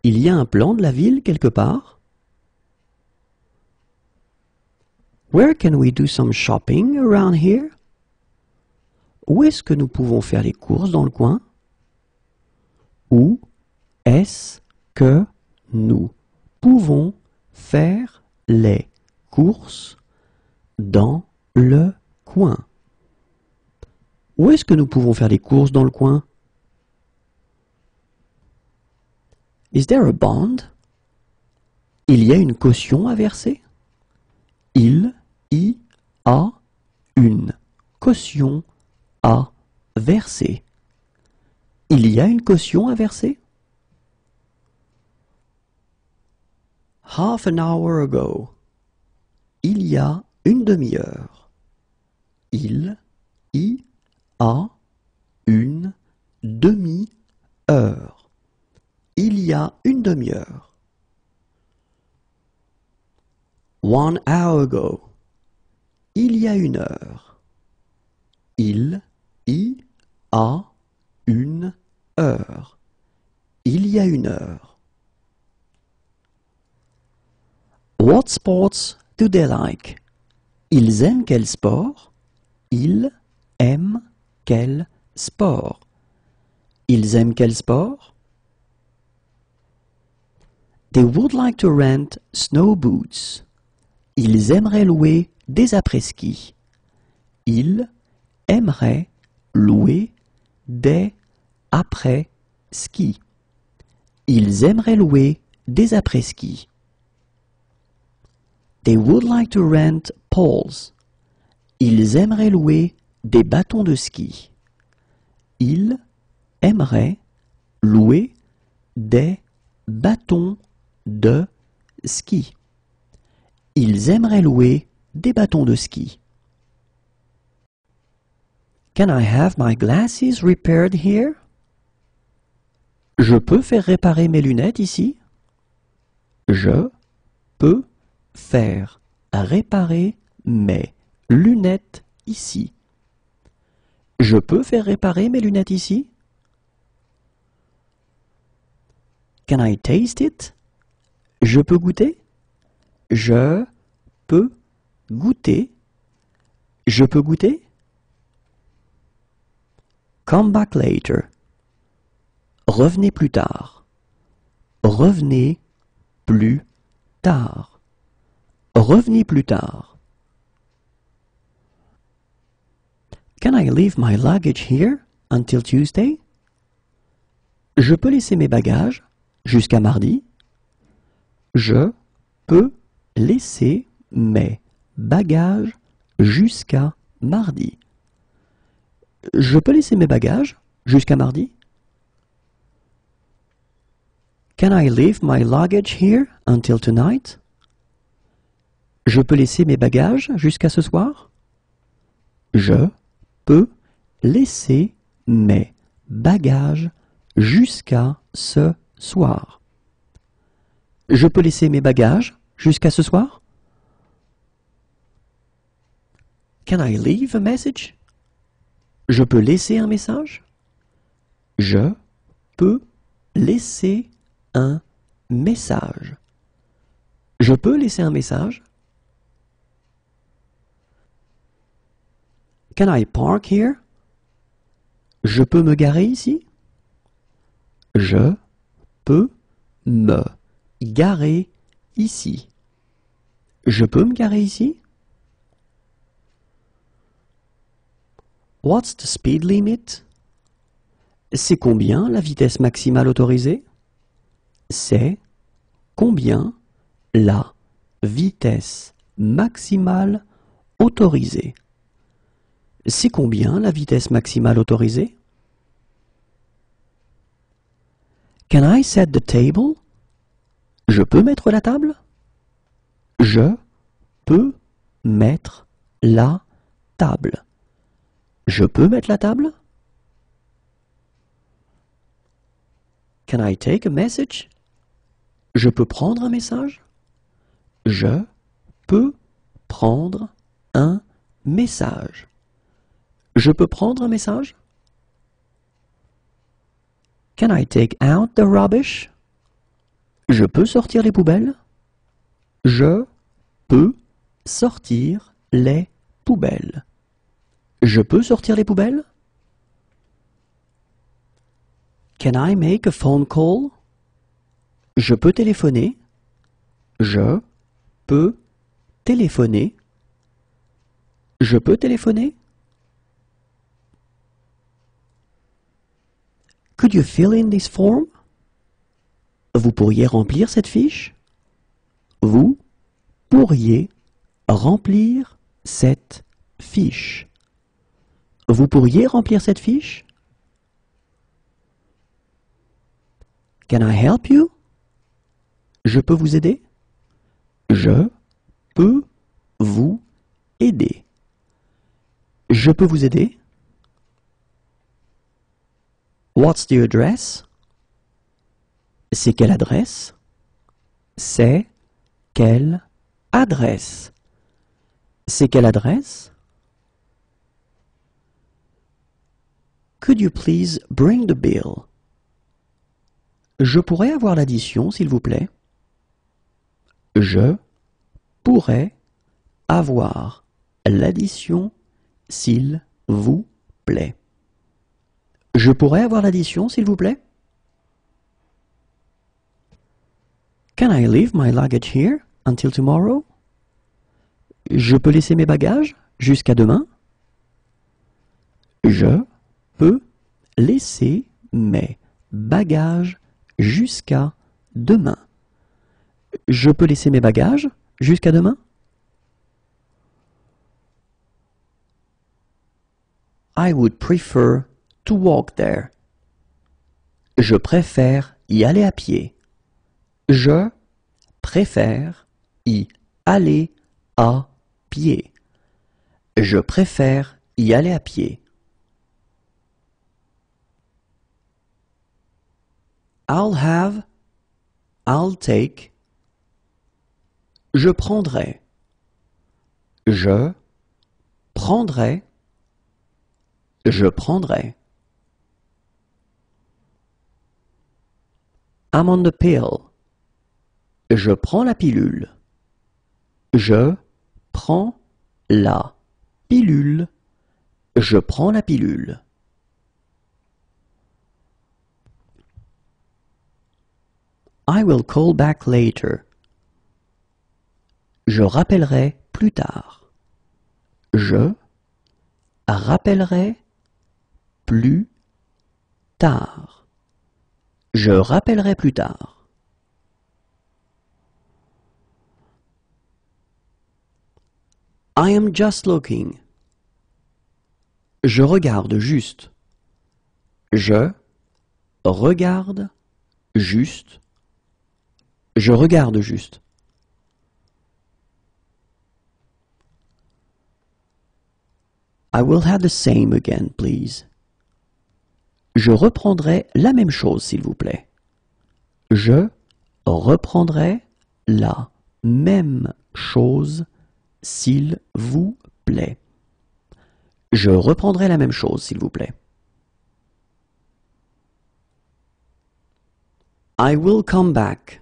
Il y a un plan de la ville quelque part? Where can we do some shopping around here? Où est-ce que nous pouvons faire les courses dans le coin? Où est-ce que nous pouvons faire les courses dans le coin? Où est-ce que nous pouvons faire les courses dans le coin? Is there a bond? Il y a une caution à verser? Il y a une caution à verser. Il y a une caution à verser? Half an hour ago. Il y a une demi-heure. Il y a une demi-heure. Il y a une demi-heure. 1 hour ago. Il y a 1 heure. Il y a 1 heure. Il y a 1 heure. What sports do they like? Ils aiment quel sport? Ils aiment quel sport. Ils aiment quel sport? They would like to rent snow boots. Ils aimeraient louer des après-ski. Ils aimeraient louer des après-ski. Ils aimeraient louer des après-ski. They would like to rent poles. Ils aimeraient louer des bâtons de ski. Ils aimeraient louer des bâtons de ski. Ils aimeraient louer des bâtons de ski. Can I have my glasses repaired here? Je peux faire réparer mes lunettes ici? Je peux faire réparer mes lunettes ici. Je peux faire réparer mes lunettes ici? Can I taste it? Je peux goûter? Je peux goûter? Je peux goûter? Come back later. Revenez plus tard. Revenez plus tard. Revenez plus tard. Can I leave my luggage here until Tuesday? Je peux laisser mes bagages jusqu'à mardi? Je peux laisser mes bagages jusqu'à mardi. Je peux laisser mes bagages jusqu'à mardi? Can I leave my luggage here until tonight? Je peux laisser mes bagages jusqu'à ce soir? Je peux laisser mes bagages jusqu'à ce soir. Je peux laisser mes bagages jusqu'à ce soir? Can I leave a message? Je peux laisser un message? Je peux laisser un message. Je peux laisser un message? Can I park here? Je peux me garer ici? Je peux me garer ici. Je peux me garer ici? What's the speed limit? C'est combien la vitesse maximale autorisée? C'est combien la vitesse maximale autorisée? C'est combien la vitesse maximale autorisée? Can I set the table? Je peux mettre la table? Je peux mettre la table. Je peux mettre la table? Can I take a message? Je peux prendre un message? Je peux prendre un message. Je peux prendre un message? Can I take out the rubbish? Je peux sortir les poubelles? Je peux sortir les poubelles. Je peux sortir les poubelles? Can I make a phone call? Je peux téléphoner? Je peux téléphoner? Je peux téléphoner? Could you fill in this form? Vous pourriez remplir cette fiche? Vous pourriez remplir cette fiche. Vous pourriez remplir cette fiche? Can I help you? Je peux vous aider? Je peux vous aider. Je peux vous aider? What's the address? C'est quelle adresse? C'est quelle adresse? C'est quelle adresse? Could you please bring the bill? Je pourrais avoir l'addition, s'il vous plaît? Je pourrais avoir l'addition, s'il vous plaît. Je pourrais avoir l'addition, s'il vous plaît? Can I leave my luggage here until tomorrow? Je peux laisser mes bagages jusqu'à demain? Je peux laisser mes bagages jusqu'à demain. Je peux laisser mes bagages jusqu'à demain? I would prefer to walk there. Je préfère y aller à pied. Je préfère y aller à pied. Je préfère y aller à pied. I'll have, I'll take. Je prendrai. Je prendrai. Je prendrai. I'm on the pill. Je prends la pilule. Je prends la pilule. Je prends la pilule. I will call back later. Je rappellerai plus tard. Je rappellerai plus tard. Je rappellerai plus tard. I am just looking. Je regarde juste. Je regarde juste. Je regarde juste. I will have the same again, please. Je reprendrai la même chose, s'il vous plaît. Je reprendrai la même chose, s'il vous plaît. Je reprendrai la même chose, s'il vous plaît. I will come back.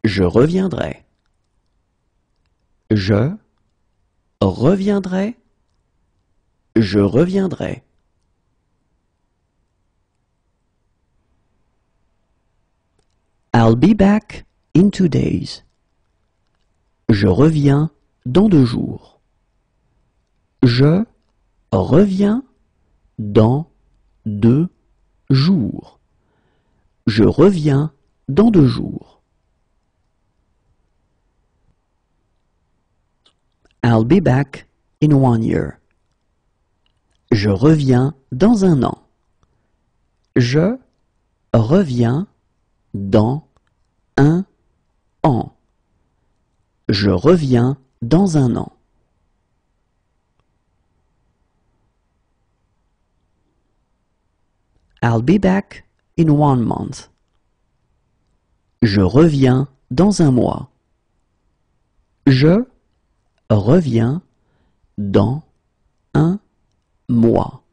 Je reviendrai. Je reviendrai. Je reviendrai. I'll be back in 2 days. Je reviens dans 2 jours. Je reviens dans 2 jours. Je reviens dans 2 jours. I'll be back in 1 year. Je reviens dans 1 an. Je reviens dans 1 an. Je reviens dans 1 an. I'll be back in 1 month. Je reviens dans 1 mois. Je reviens dans 1 mois.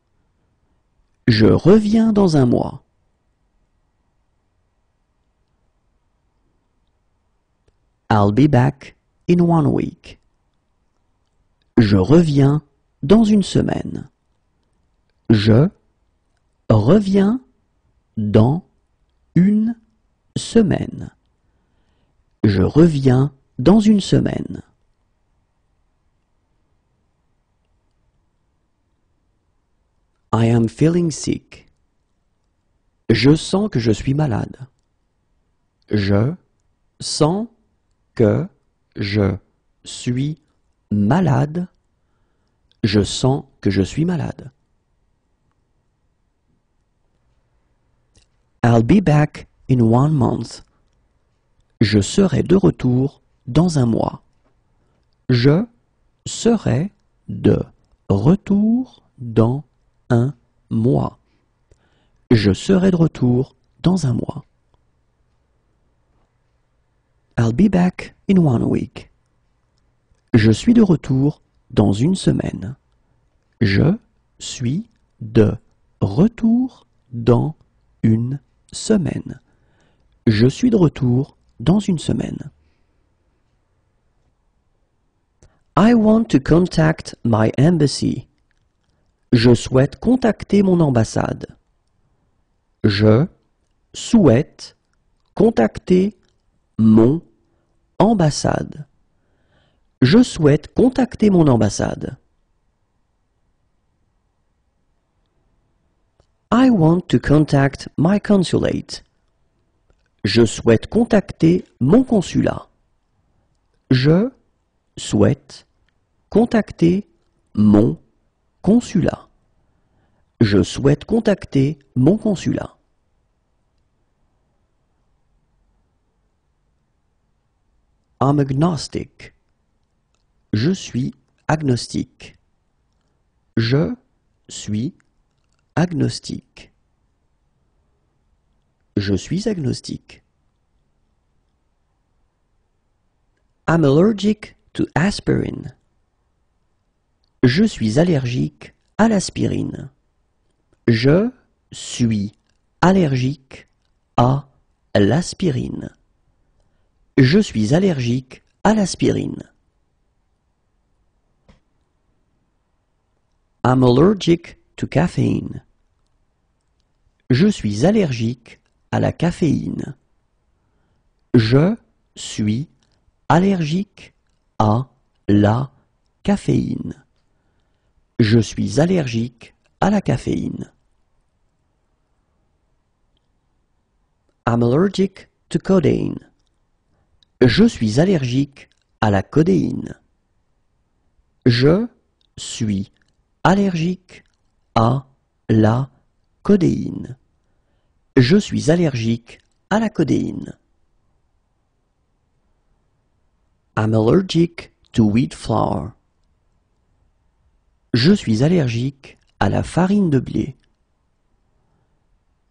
Je reviens dans 1 mois. I'll be back in 1 week. Je reviens dans 1 semaine. Je reviens dans 1 semaine. Je reviens dans 1 semaine. I am feeling sick. Je sens que je suis malade. Je sens que je suis malade. Je sens que je suis malade. I'll be back in 1 month. Je serai de retour dans 1 mois. Je serai de retour dans 1 mois. Je serai de retour dans 1 mois. I'll be back in 1 week. Je suis de retour dans 1 semaine. Je suis de retour dans 1 semaine. Je suis de retour dans 1 semaine. I want to contact my embassy. Je souhaite contacter mon ambassade. Je souhaite contacter mon ambassade. Je souhaite contacter mon ambassade. I want to contact my consulate. Je souhaite contacter mon consulat. Je souhaite contacter mon consulat. Je souhaite contacter mon consulat. I'm agnostic. Je suis agnostique. Je suis agnostique. Je suis agnostique. I'm allergic to aspirin. Je suis allergique à l'aspirine. Je suis allergique à l'aspirine. Je suis allergique à l'aspirine. I'm allergic to caffeine. Je suis allergique à la caféine. Je suis allergique à la caféine. Je suis allergique à la caféine. I'm allergic to codeine. Je suis allergique à la codéine. Je suis allergique à la codéine. Je suis allergique à la codéine. I'm allergic to wheat flour. Je suis allergique à la farine de blé.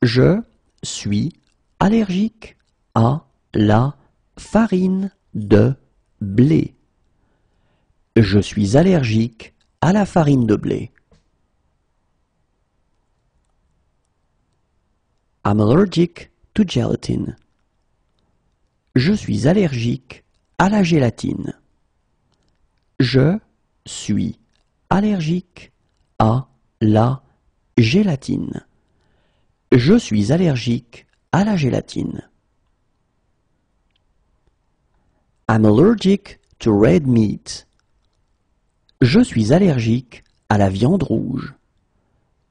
Je suis allergique à la farine de blé. Je suis allergique à la farine de blé. I'm allergic to gelatin. Je suis allergique à la gélatine. Je suis allergique à la gélatine. Je suis allergique à la gélatine. I'm allergic to red meat. Je suis allergique à la viande rouge.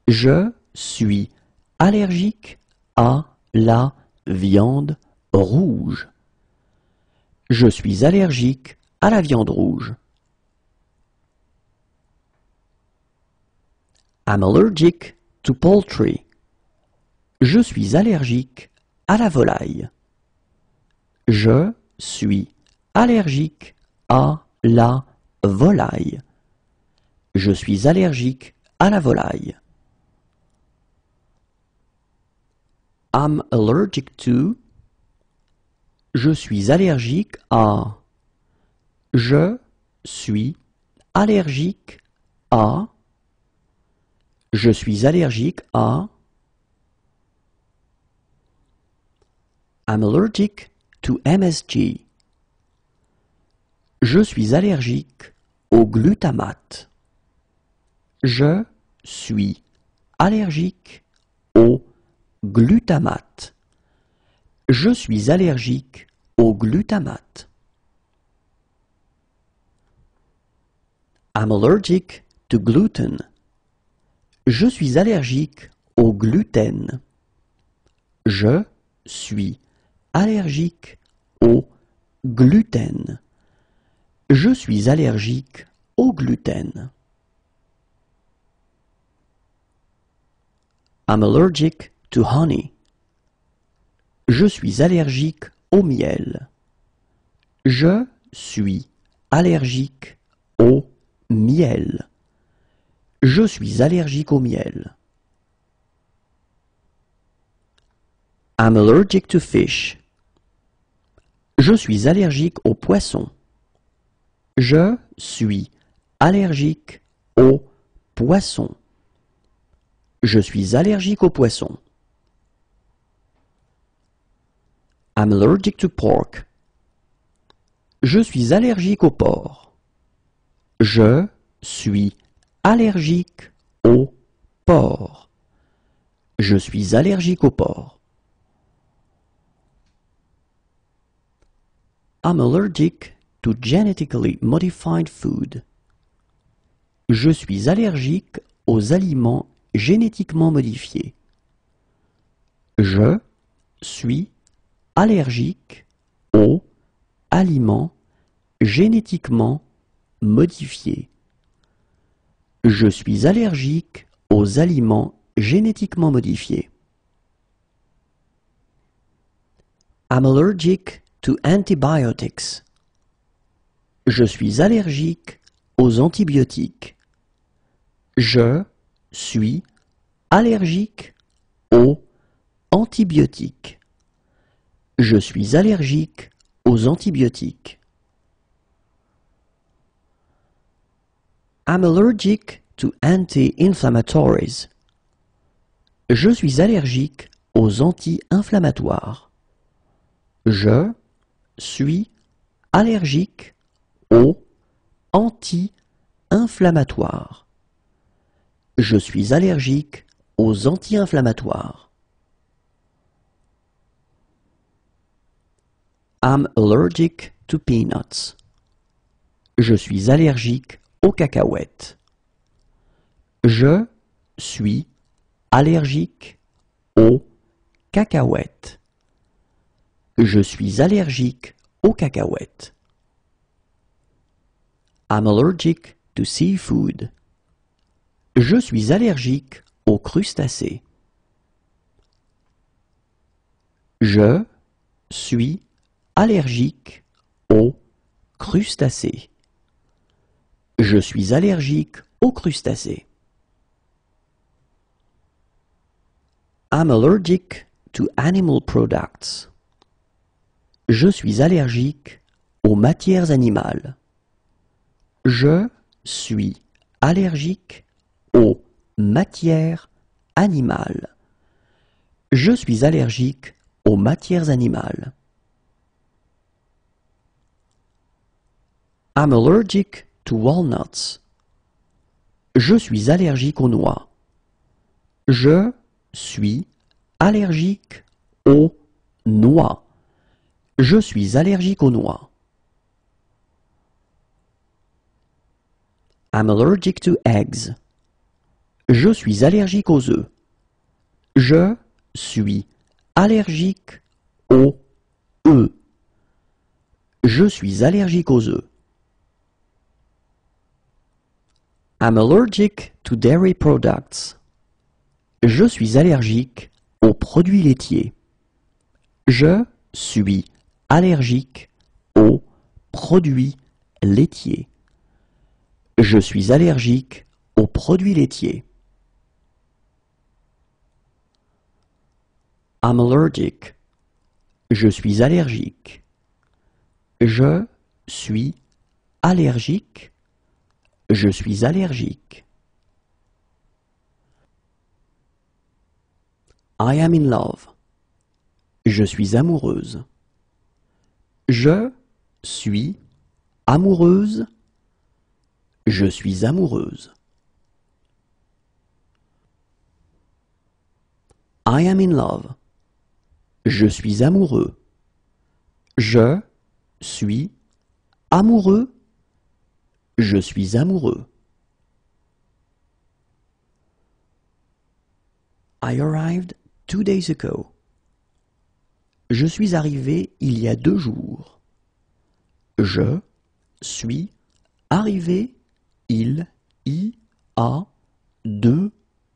Je suis allergique à la viande rouge. Je suis allergique à la viande rouge. I'm allergic to poultry. Je suis allergique à la volaille. Je suis allergique à la volaille. Je suis allergique à la volaille. I'm allergic to. Je suis allergique à. Je suis allergique à. Je suis allergique à. I'm allergic to MSG. Je suis allergique au glutamate. Je suis allergique au glutamate. Je suis allergique au glutamate. I'm allergic to gluten. Je suis allergique au gluten. Je suis allergique au gluten. Je suis allergique au gluten. I'm allergic to honey. Je suis allergique au miel. Je suis allergique au miel. Je suis allergique au miel. I'm allergic to fish. Je suis allergique aux poissons. Je suis allergique aux poissons. Je suis allergique aux poissons. I'm allergic to pork. Je suis allergique au porc. Je suis allergique au porc. Je suis allergique au porc. I'm allergic to genetically modified food. Je suis allergique aux aliments génétiquement modifiés. Je suis allergique aux aliments génétiquement modifiés. Je suis allergique aux aliments génétiquement modifiés. I'm allergic to antibiotics. Je suis allergique aux antibiotiques. Je suis allergique aux antibiotiques. Je suis allergique aux antibiotiques. I'm allergic to anti-inflammatories. Je suis allergique aux anti-inflammatoires. Je suis allergique aux anti-inflammatoires. Je suis allergique aux anti-inflammatoires. I'm allergic to peanuts. Je suis allergique aux cacahuètes. Je suis allergique aux cacahuètes. Je suis allergique aux cacahuètes. I'm allergic to seafood. Je suis allergique aux crustacés. Je suis allergique aux crustacés. Je suis allergique aux crustacés. I'm allergic to animal products. Je suis allergique aux matières animales. Je suis allergique aux matières animales. Je suis allergique aux matières animales. I'm allergic to walnuts. Je suis allergique aux noix. Je suis allergique aux noix. Je suis allergique aux noix. I'm allergic to eggs. Je suis allergique aux œufs. Je suis allergique aux œufs. Je suis allergique aux œufs. I'm allergic to dairy products. Je suis allergique aux produits laitiers. Je suis allergique aux produits laitiers. Je suis allergique aux produits laitiers. I'm allergic. Je suis allergique. Je suis allergique. Je suis allergique. I am in love. Je suis amoureuse. Je suis amoureuse. Je suis amoureuse. I am in love. Je suis amoureux. Je suis amoureux. Je suis amoureux. I arrived 2 days ago. Je suis arrivé il y a 2 jours. Je suis arrivé il y a 2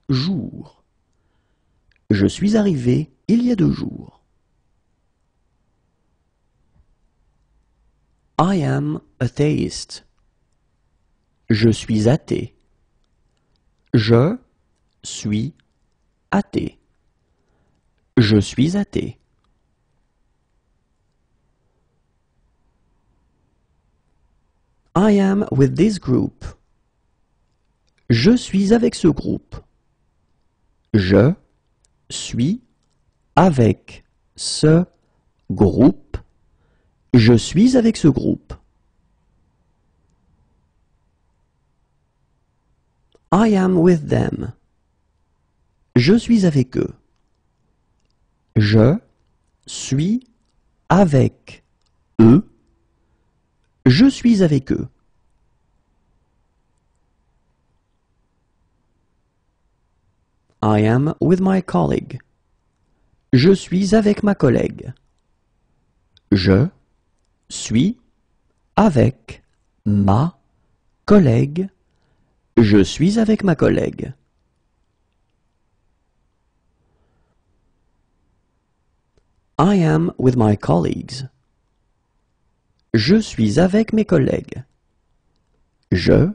jours. Je suis arrivé il y a 2 jours. I am atheist. Je suis athée. Je suis athée. Je suis athée. I am with this group. Je suis avec ce groupe. Je suis avec ce groupe. Je suis avec ce groupe. I am with them. Je suis avec eux. Je suis avec eux. Je suis avec eux. I am with my colleague. Je suis avec ma collègue. Je suis avec ma collègue. Je suis avec ma collègue. I am with my colleagues. Je suis avec mes collègues. Je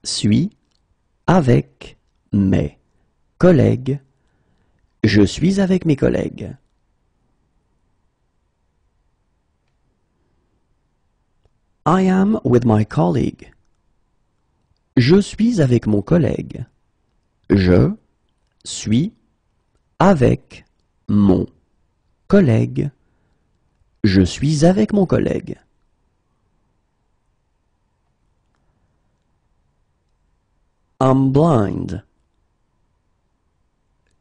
suis avec mes collègues. Je suis avec mes collègues. I am with my colleague. Je suis avec mon collègue. Je suis avec mon collègue. Je suis avec mon collègue. I'm blind.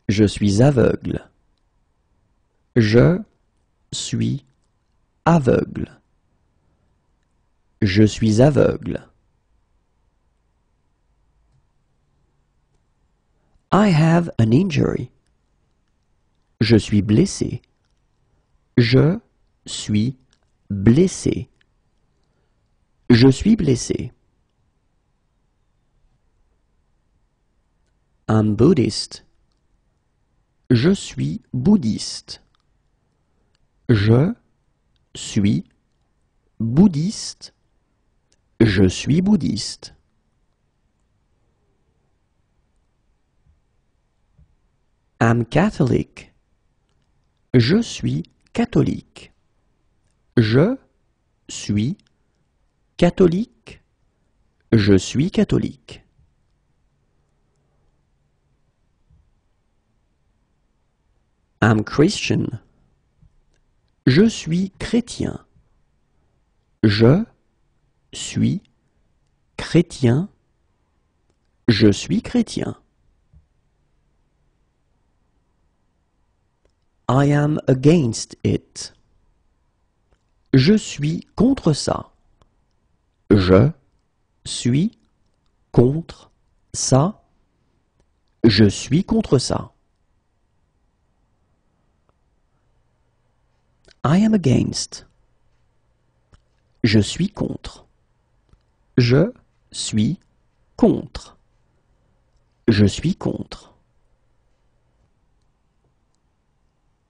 Je suis aveugle. Je suis aveugle. Je suis aveugle. I have an injury. Je suis blessé. Je suis blessé. Je suis blessé. I'm Buddhist. Je suis bouddhiste. Je suis bouddhiste. Je suis bouddhiste. I'm Catholic. Je suis catholique. Je suis catholique. Je suis catholique. I'm Christian. Je suis chrétien. Je suis chrétien. Je suis chrétien. I am against it. Je suis contre ça. Je suis contre ça. Je suis contre ça. I am against. Je suis contre. Je suis contre. Je suis contre.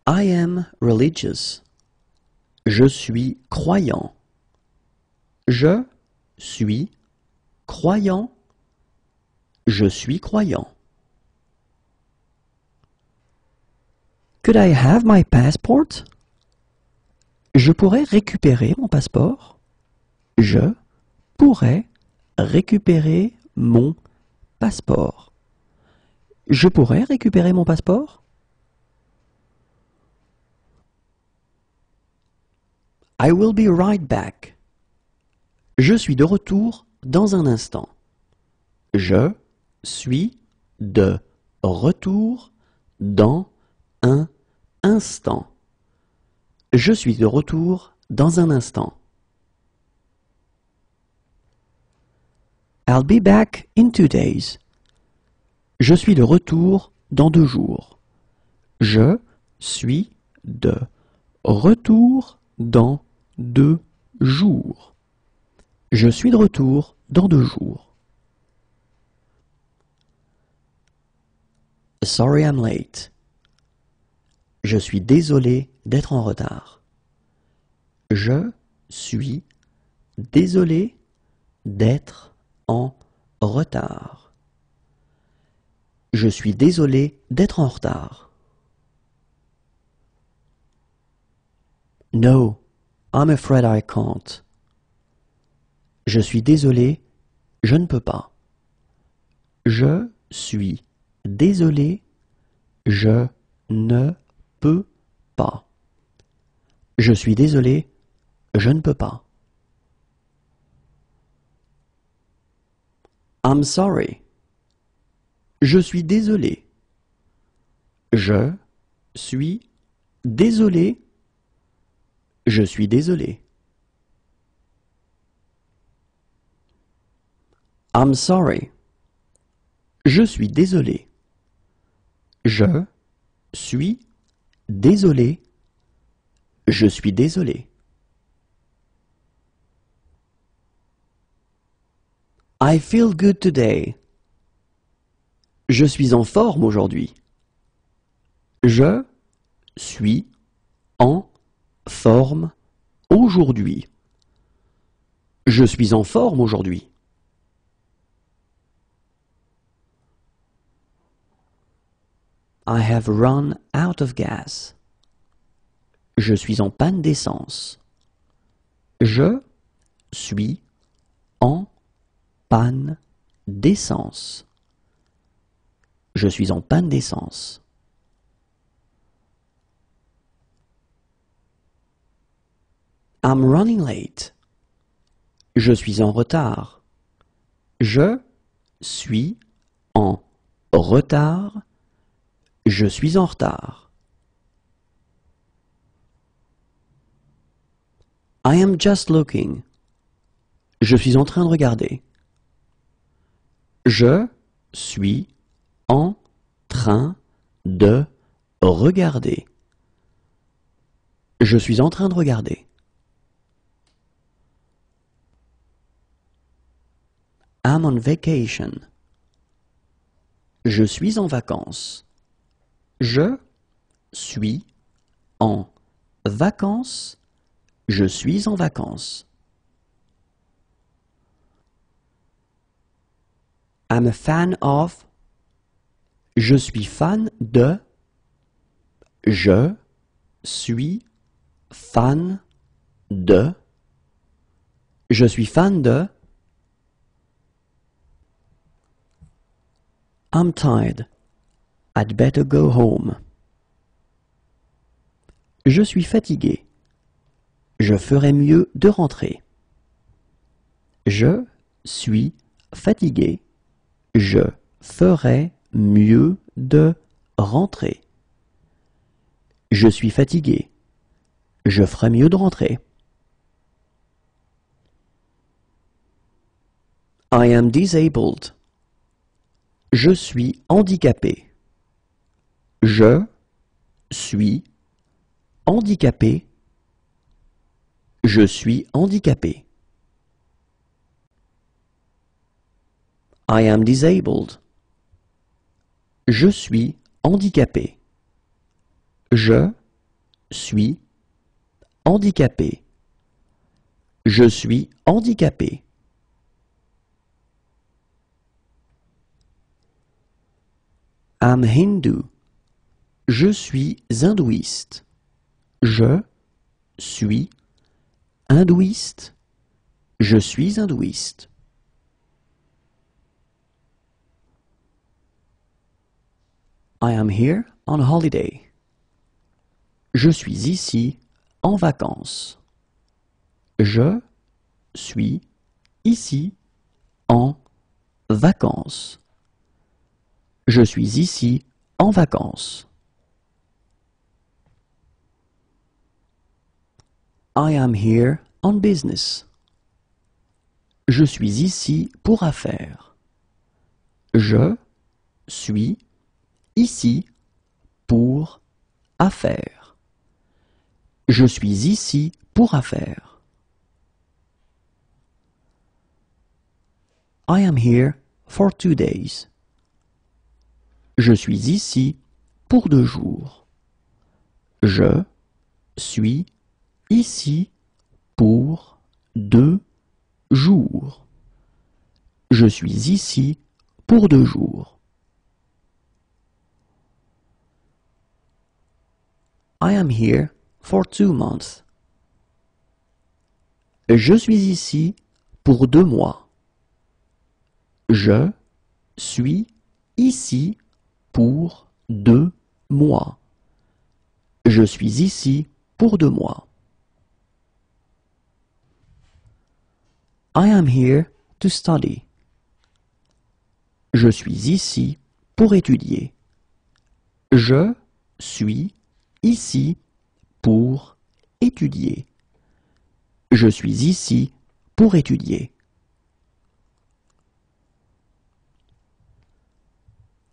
I am religious. Je suis croyant. Je suis croyant. Je suis croyant. Could I have my passport? Je pourrais récupérer mon passeport? Je pourrais récupérer mon passeport. Je pourrais récupérer mon passeport? I will be right back. Je suis de retour dans un instant. Je suis de retour dans un instant. Je suis de retour dans un instant. I'll be back in 2 days. Je suis de retour dans 2 jours. Je suis de retour dans 2 jours. Je suis de retour dans 2 jours. Sorry I'm late. Je suis désolé d'être en retard. Je suis désolé d'être en retard. Je suis désolé d'être en retard. No, I'm afraid I can't. Je suis désolé, je ne peux pas. Je suis désolé, je ne peux pas. Je suis désolé, je ne peux pas. I'm sorry. Je suis désolé. Je suis désolé. Je suis désolé. I'm sorry. Je suis désolé. Je suis désolé. Je suis désolé. I feel good today. Je suis en forme aujourd'hui. Je suis en forme aujourd'hui. Je suis en forme aujourd'hui. I have run out of gas. Je suis en panne d'essence. Je suis en panne d'essence. Je suis en panne d'essence. I'm running late. Je suis en retard. Je suis en retard. Je suis en retard. I am just looking. Je suis en train de regarder. Je suis en train de regarder. Je suis en train de regarder. I'm on vacation. Je suis en vacances. Je suis en vacances. Je suis en vacances. I'm a fan of. Je suis fan de. Je suis fan de. Je suis fan de. I'm tired. I'd better go home. Je suis fatigué. Je ferais mieux de rentrer. Je suis fatigué. Je ferais mieux de rentrer. Je suis fatigué. Je ferais mieux de rentrer. I am disabled. Je suis handicapé. Je suis handicapé. Je suis handicapé. I am disabled. Je suis handicapé. Je suis handicapé. Je suis handicapé. I'm Hindu. Je suis hindouiste. Je suis hindouiste. Je suis hindouiste. I am here on holiday. Je suis ici en vacances. Je suis ici en vacances. Je suis ici en vacances. I am here on business. Je suis ici pour affaires. Je suis ici pour affaires. Je suis ici pour affaires. I am here for 2 days. Je suis ici pour 2 jours. Je suis ici pour 2 jours. Je suis ici pour 2 jours. I am here for 2 months. Je suis ici pour 2 mois. Je suis ici pour 2 mois. Je suis ici pour 2 mois. I am here to study. Je suis ici pour étudier. Je suis ici pour étudier. Je suis ici pour étudier.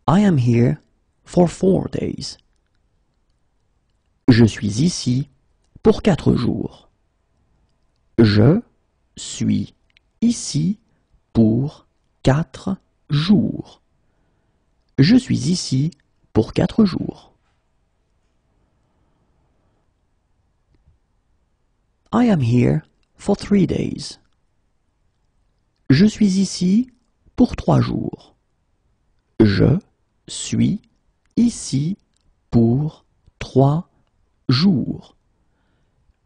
I am here for 4 days. Je suis ici pour 4 jours. Je suis ici pour 4 jours. Je suis ici pour 4 jours. I am here for 3 days. Je suis ici pour 3 jours. Je suis ici pour 3 jours.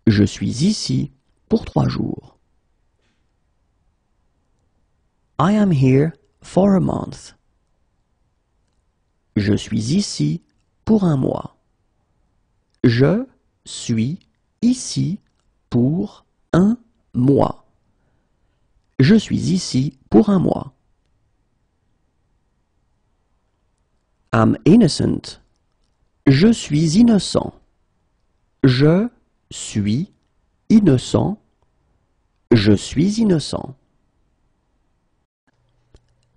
Je suis ici pour 3 jours. I am here for a month. Je suis ici pour un mois. Je suis ici pour un mois. Je suis ici pour un mois. I'm innocent. Je suis innocent. Je suis innocent. Je suis innocent.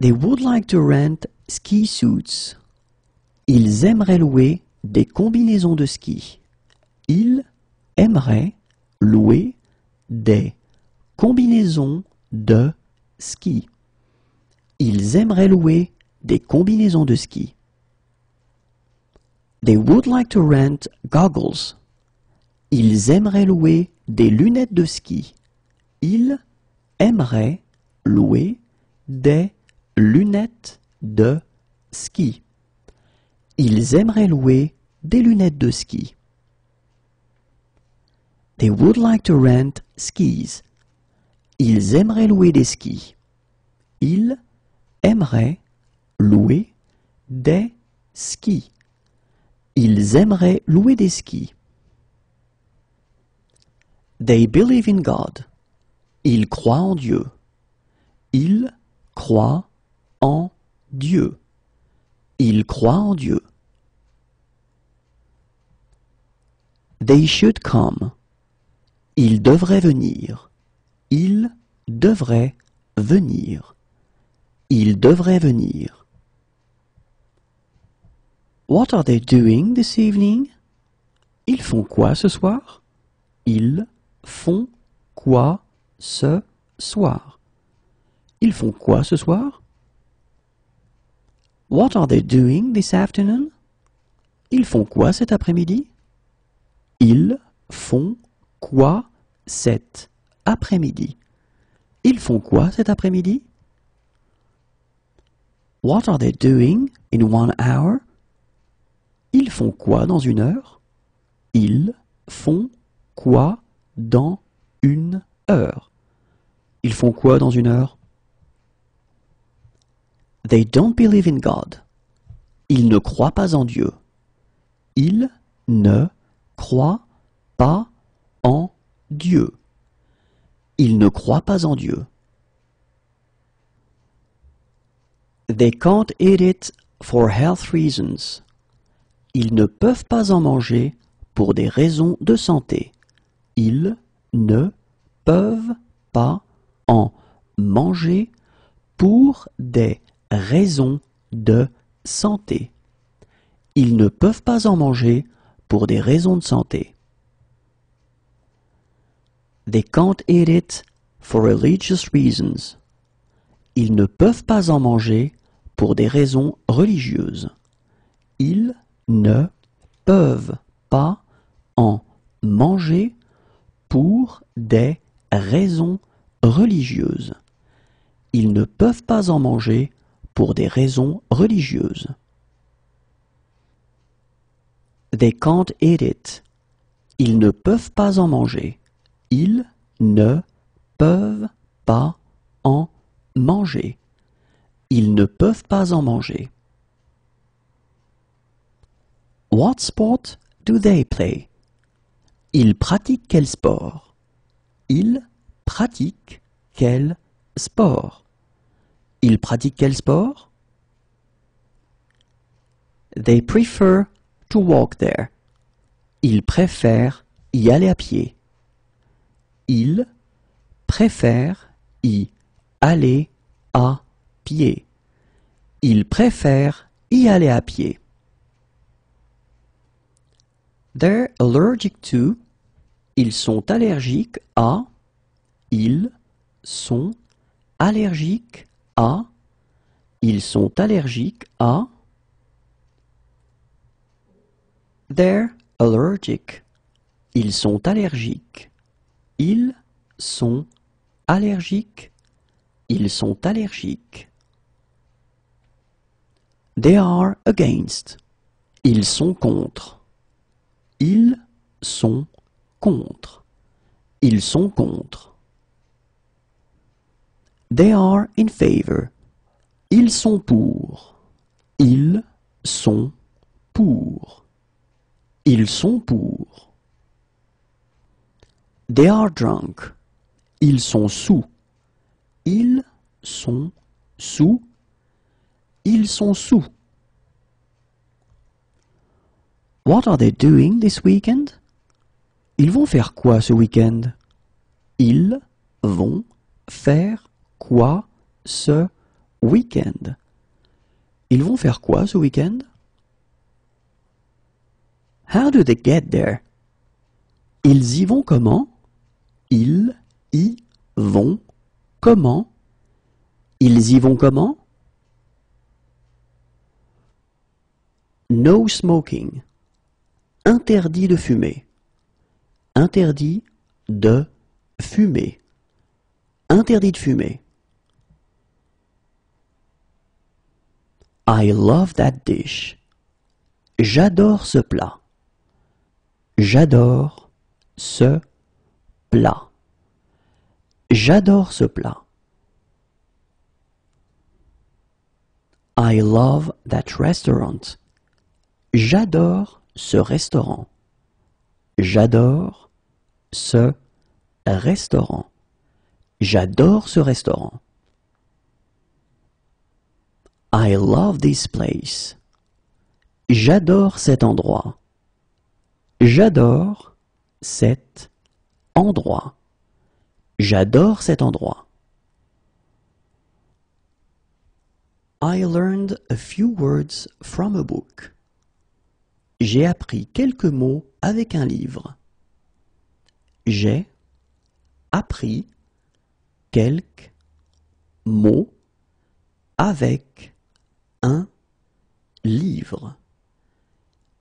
They would like to rent ski suits. Ils aimeraient louer des combinaisons de ski. Ils aimeraient louer des combinaisons de ski. Ils aimeraient louer des combinaisons de ski. They would like to rent goggles. Ils aimeraient louer des lunettes de ski. Ils aimeraient louer des lunettes de ski. Ils aimeraient louer des lunettes de ski. They would like to rent skis. Ils aimeraient louer des skis. Ils aimeraient louer des skis. Ils aimeraient louer des skis. They believe in God. Ils croient en Dieu. Ils croient en Dieu. Ils croient en Dieu. They should come. Ils devraient venir. Ils devraient venir. Ils devraient venir. What are they doing this evening? Ils font quoi ce soir? Ils font quoi ce soir? Ils font quoi ce soir? What are they doing this afternoon? Ils font quoi cet après-midi? Ils font quoi cet après-midi? Ils font quoi cet après-midi? What are they doing in 1 hour? Ils font quoi dans 1 heure? Ils font quoi dans 1 heure? Ils font quoi dans 1 heure? They don't believe in God. Ils ne croient pas en Dieu. Ils ne croient pas en Dieu. Ils ne croient pas en Dieu. They can't eat it for health reasons. Ils ne peuvent pas en manger pour des raisons de santé. Ils ne peuvent pas en manger pour des raisons de santé. Ils ne peuvent pas en manger pour des raisons de santé. They can't eat it for religious reasons. Ils ne peuvent pas en manger pour des raisons religieuses. Ils ne peuvent pas en manger pour des raisons religieuses. Ils ne peuvent pas en manger pour des raisons religieuses. They can't eat it. Ils ne peuvent pas en manger. Ils ne peuvent pas en manger. Ils ne peuvent pas en manger. What sport do they play? Ils pratiquent quel sport? Ils pratiquent quel sport? Ils pratiquent quel sport? They prefer to walk there. Il préfère y aller à pied. Il préfère y aller à pied. Il préfère y aller à pied. They're allergic to. Ils sont allergiques à. Ils sont allergiques à. Ils sont allergiques à. They're allergic. Ils sont allergiques. Ils sont allergiques. Ils sont allergiques. They are against. Ils sont contre. Ils sont contre. Ils sont contre. They are in favor. Ils sont pour. Ils sont pour. Ils sont pour. They are drunk. Ils sont sous. Ils sont sous. Ils sont sous. What are they doing this weekend? Ils vont faire quoi ce week-end? Ils vont faire quoi ce week-end? Ils vont faire quoi ce week-end? How do they get there? Ils y vont comment? Ils y vont comment? Ils y vont comment? No smoking. Interdit de fumer. Interdit de fumer. Interdit de fumer. I love that dish. J'adore ce plat. J'adore ce plat. J'adore ce plat. I love that restaurant. J'adore ce restaurant. J'adore ce restaurant. J'adore ce restaurant. I love this place. J'adore cet endroit. J'adore cet endroit. J'adore cet endroit. I learned a few words from a book. J'ai appris quelques mots avec un livre. J'ai appris quelques mots avec un livre.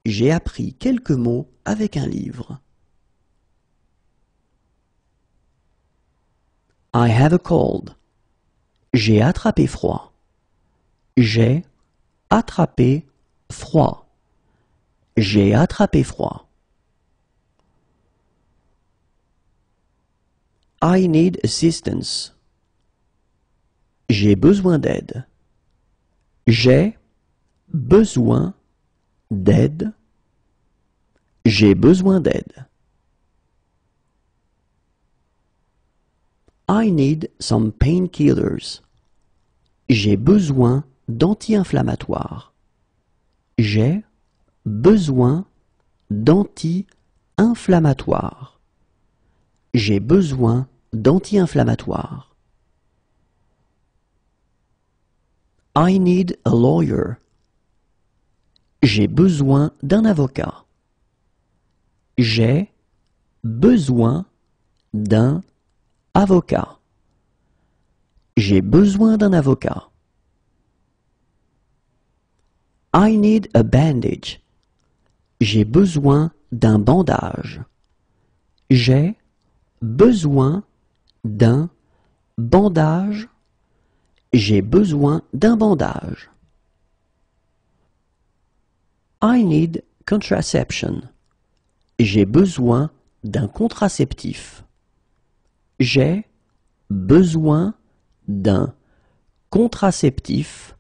J'ai appris quelques mots avec un livre. I have a cold. J'ai attrapé froid. J'ai attrapé froid. J'ai attrapé froid. I need assistance. J'ai besoin d'aide. J'ai besoin d'aide. J'ai besoin d'aide. I need some painkillers. J'ai besoin d'anti-inflammatoires. J'ai besoin d'anti-inflammatoires. J'ai besoin d'anti-inflammatoires. I need a lawyer. J'ai besoin d'un avocat. J'ai besoin d'un avocat. J'ai besoin d'un avocat. I need a bandage. J'ai besoin d'un bandage. J'ai besoin d'un bandage. J'ai besoin d'un bandage. I need contraception. J'ai besoin d'un contraceptif. J'ai besoin d'un contraceptif.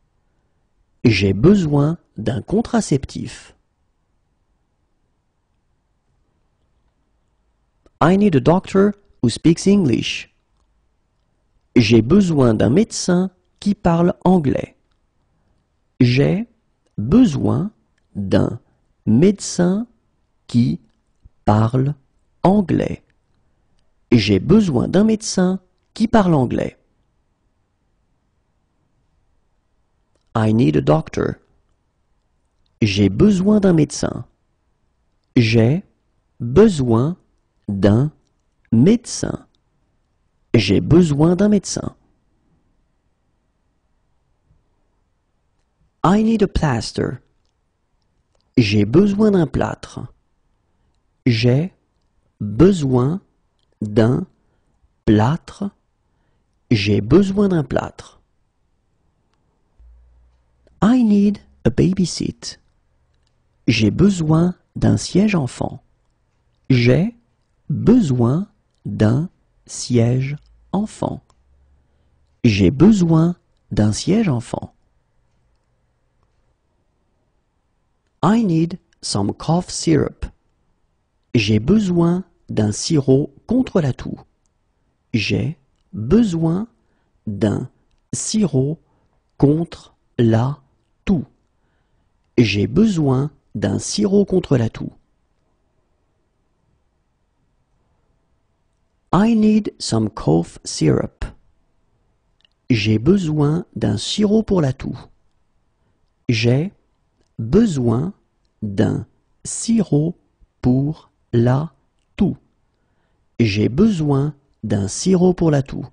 J'ai besoin d'un contraceptif. I need a doctor who speaks English. J'ai besoin d'un médecin qui parle anglais. J'ai besoin d'un médecin qui parle anglais. J'ai besoin d'un médecin qui parle anglais. I need a doctor. J'ai besoin d'un médecin. J'ai besoin d'un médecin. J'ai besoin d'un médecin. I need a plaster. J'ai besoin d'un plâtre. J'ai besoin d'un plâtre. J'ai besoin d'un plâtre. I need a baby seat. J'ai besoin d'un siège enfant. J'ai besoin d'un siège enfant. J'ai besoin d'un siège enfant. I need some cough syrup. J'ai besoin d'un sirop contre la toux. J'ai besoin d'un sirop contre la toux. J'ai besoin d'un sirop contre la toux. I need some cough syrup. J'ai besoin d'un sirop pour la toux. J'ai besoin d'un sirop pour la toux. J'ai besoin d'un sirop pour la toux.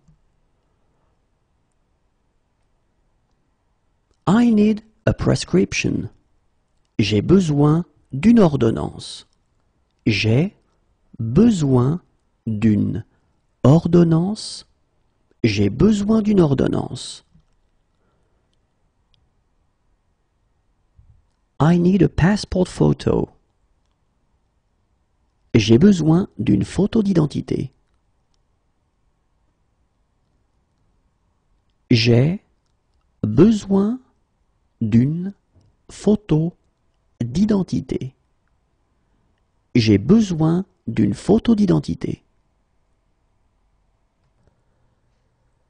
I need a prescription. J'ai besoin d'une ordonnance. J'ai besoin d'une ordonnance. J'ai besoin d'une ordonnance. I need a passport photo. J'ai besoin d'une photo d'identité. J'ai besoin d'une photo d'identité. J'ai besoin d'une photo d'identité.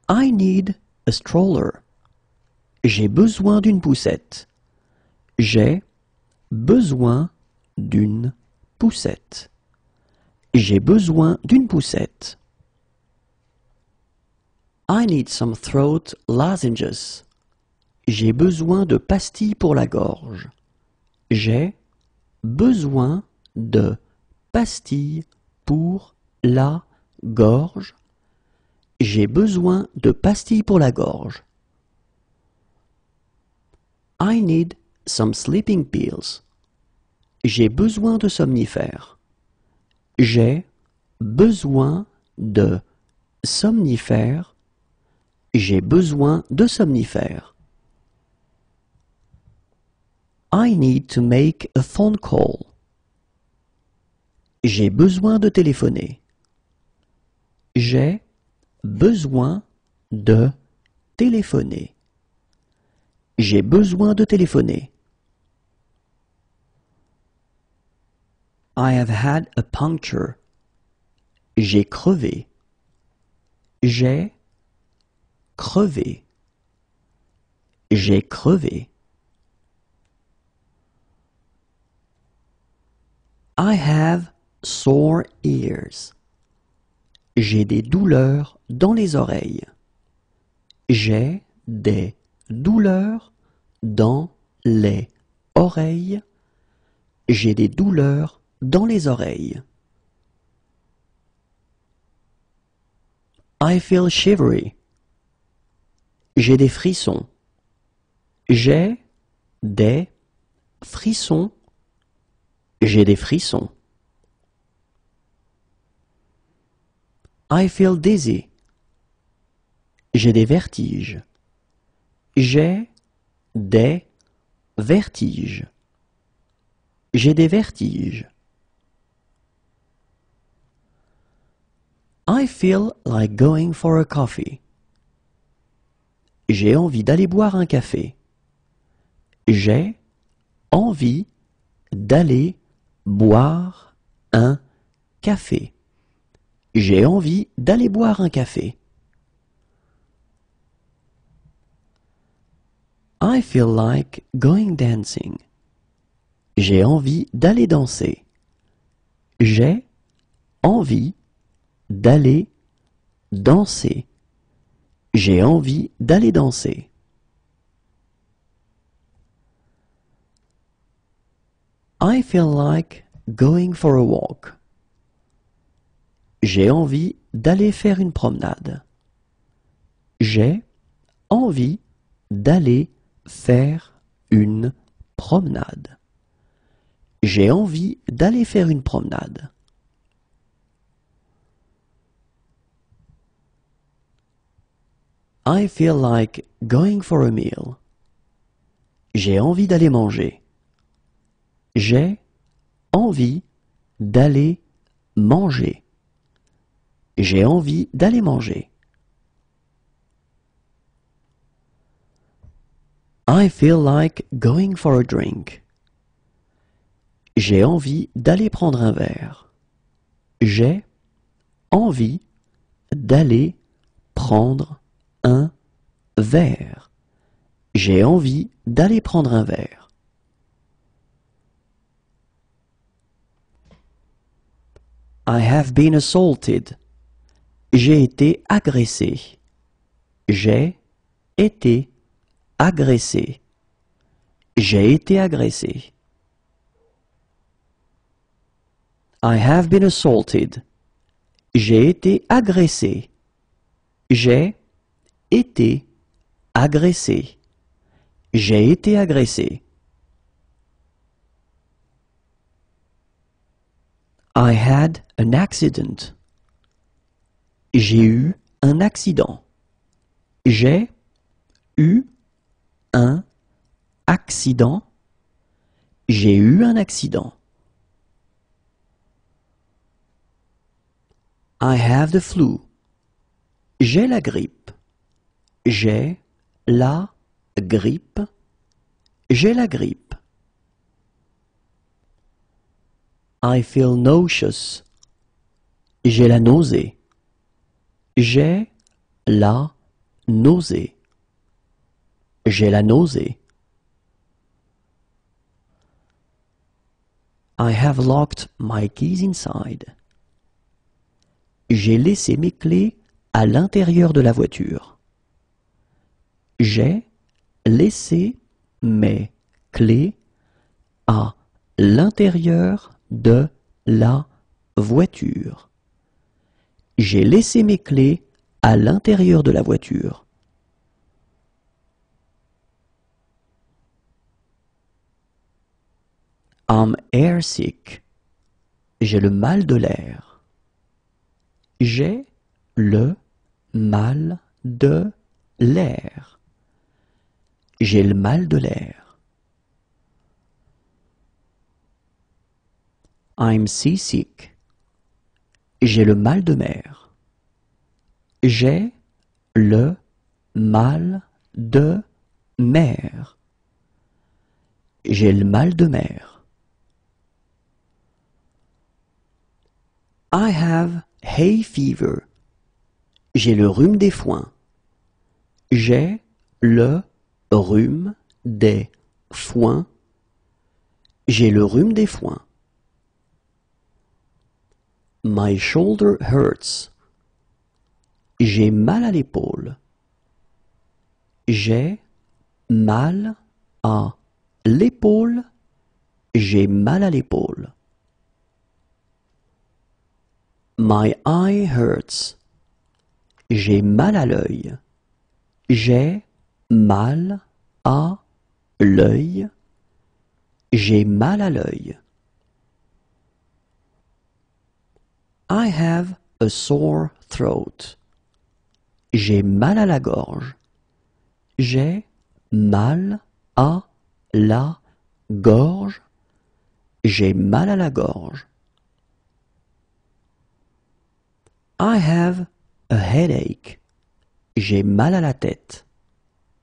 I need a stroller. J'ai besoin d'une poussette. J'ai besoin d'une poussette. J'ai besoin d'une poussette. I need some throat lozenges. J'ai besoin de pastilles pour la gorge. J'ai besoin de pastilles pour la gorge. J'ai besoin de pastilles pour la gorge. I need some sleeping pills. J'ai besoin de somnifères. J'ai besoin de somnifères. J'ai besoin de somnifères. I need to make a phone call. J'ai besoin de téléphoner. J'ai besoin de téléphoner. J'ai besoin de téléphoner. I have had a puncture. J'ai crevé. J'ai crevé. J'ai crevé. I have sore ears. J'ai des douleurs dans les oreilles. J'ai des douleurs dans les oreilles. J'ai des douleurs dans les oreilles. I feel shivery. J'ai des frissons. J'ai des frissons. J'ai des frissons. I feel dizzy. J'ai des vertiges. J'ai des vertiges. J'ai des vertiges. I feel like going for a coffee. J'ai envie d'aller boire un café. J'ai envie d'aller boire un café. J'ai envie d'aller boire un café. I feel like going dancing. J'ai envie d'aller danser. J'ai envie d'aller danser. J'ai envie d'aller danser. I feel like going for a walk. J'ai envie d'aller faire une promenade. J'ai envie d'aller faire une promenade. J'ai envie d'aller faire une promenade. I feel like going for a meal. J'ai envie d'aller manger. J'ai envie d'aller manger. J'ai envie d'aller manger. I feel like going for a drink. J'ai envie d'aller prendre un verre. J'ai envie d'aller prendre un verre. J'ai envie d'aller prendre un verre. I have been assaulted. J'ai été agressé. J'ai été agressé. J'ai été agressé. I have been assaulted. J'ai été agressé. J'ai été agressé. J'ai été agressé. I had an accident. J'ai eu un accident. J'ai eu un accident. J'ai eu un accident. I have the flu. J'ai la grippe. J'ai la grippe. J'ai la grippe. I feel nauseous. J'ai la nausée. J'ai la nausée. J'ai la nausée. I have locked my keys inside. J'ai laissé mes clés à l'intérieur de la voiture. J'ai laissé mes clés à l'intérieur de la voiture. J'ai laissé mes clés à l'intérieur de la voiture. I'm airsick. J'ai le mal de l'air. J'ai le mal de l'air. J'ai le mal de l'air. I'm seasick. J'ai le mal de mer. J'ai le mal de mer. J'ai le mal de mer. I have hay fever. J'ai le rhume des foins. J'ai le rhume des foins. J'ai le rhume des foins. My shoulder hurts. J'ai mal à l'épaule. J'ai mal à l'épaule. J'ai mal à l'épaule. My eye hurts. J'ai mal à l'œil. J'ai mal à l'œil. J'ai mal à l'œil. I have a sore throat. J'ai mal à la gorge. J'ai mal à la gorge. J'ai mal à la gorge. I have a headache. J'ai mal à la tête.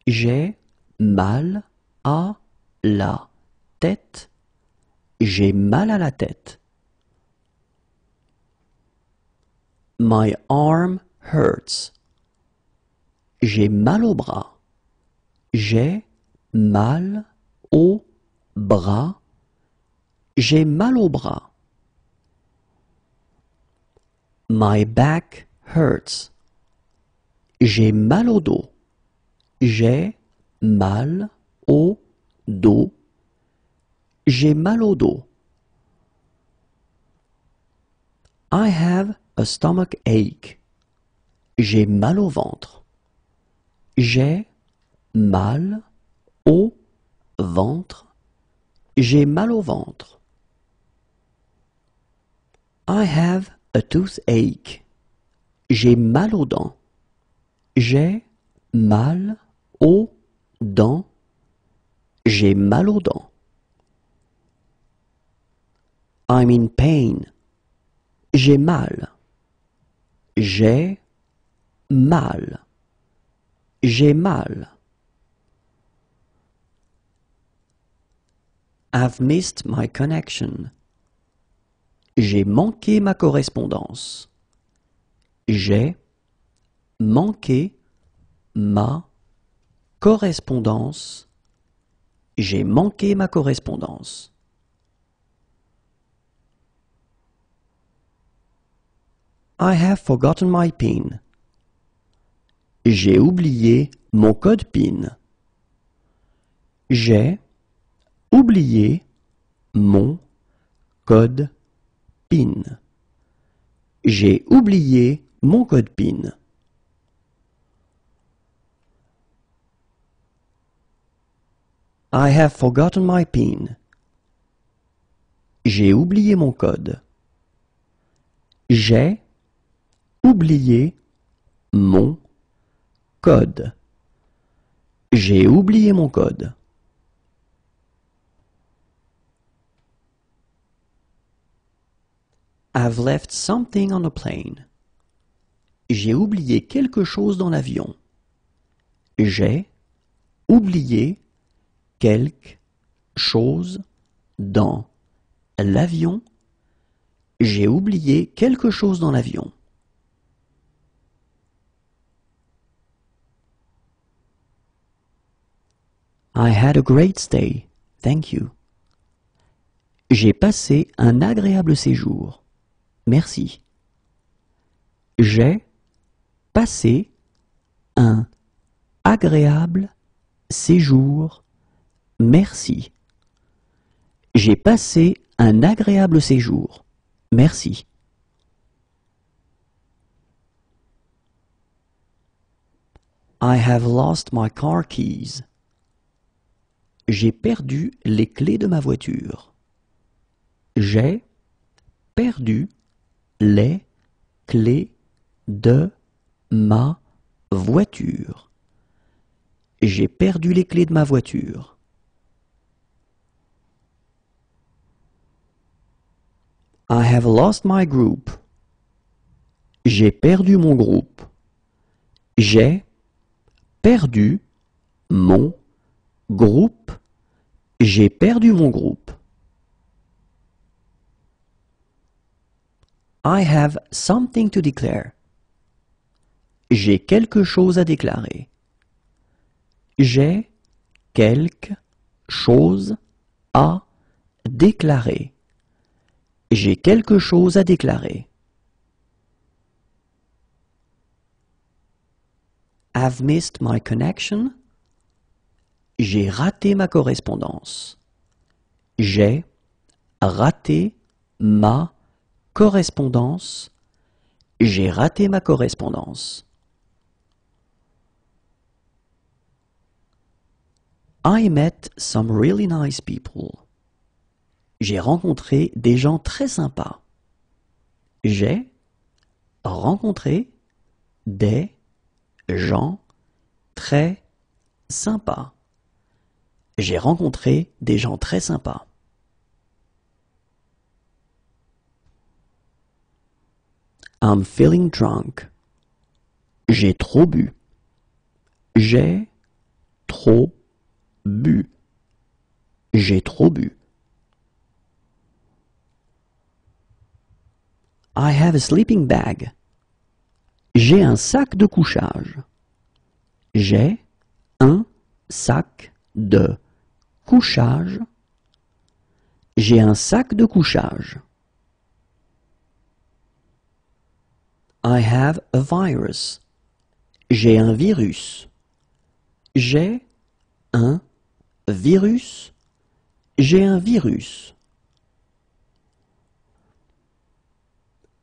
J'ai mal à la tête. J'ai mal à la tête. My arm hurts. J'ai mal au bras. J'ai mal au bras. J'ai mal au bras. My back hurts. J'ai mal au dos. J'ai mal au dos. J'ai mal au dos. I have a stomach ache. J'ai mal au ventre. J'ai mal au ventre. J'ai mal au ventre. I have a toothache. J'ai mal aux dents. J'ai mal aux dents. J'ai mal aux dents. I'm in pain. J'ai mal. J'ai mal. J'ai mal. I've missed my connection. J'ai manqué ma correspondance. J'ai manqué ma correspondance. J'ai manqué ma correspondance. I have forgotten my PIN. J'ai oublié mon code PIN. J'ai oublié mon code PIN. J'ai oublié mon code PIN. I have forgotten my PIN. J'ai oublié mon code. J'ai oublié mon code. J'ai oublié mon code. I've left something on a plane. J'ai oublié quelque chose dans l'avion. J'ai oublié quelque chose dans l'avion. J'ai oublié quelque chose dans l'avion. I had a great stay. Thank you. J'ai passé un agréable séjour. Merci. J'ai passé un agréable séjour. Merci. J'ai passé un agréable séjour. Merci. I have lost my car keys. J'ai perdu les clés de ma voiture. J'ai perdu les clés de ma voiture. J'ai perdu les clés de ma voiture. I have lost my group. J'ai perdu mon groupe. J'ai perdu mon groupe. J'ai perdu mon groupe. I have something to declare. J'ai quelque chose à déclarer. J'ai quelque chose à déclarer. J'ai quelque chose à déclarer. I've missed my connection. J'ai raté ma correspondance. J'ai raté ma correspondance. J'ai raté ma correspondance. I met some really nice people. J'ai rencontré des gens très sympas. J'ai rencontré des gens très sympas. J'ai rencontré des gens très sympas. I'm feeling drunk. J'ai trop bu. J'ai trop bu. J'ai trop bu. I have a sleeping bag. J'ai un sac de couchage. J'ai un sac de couchage. J'ai un sac de couchage. I have a virus. J'ai un virus. J'ai un virus. J'ai un virus.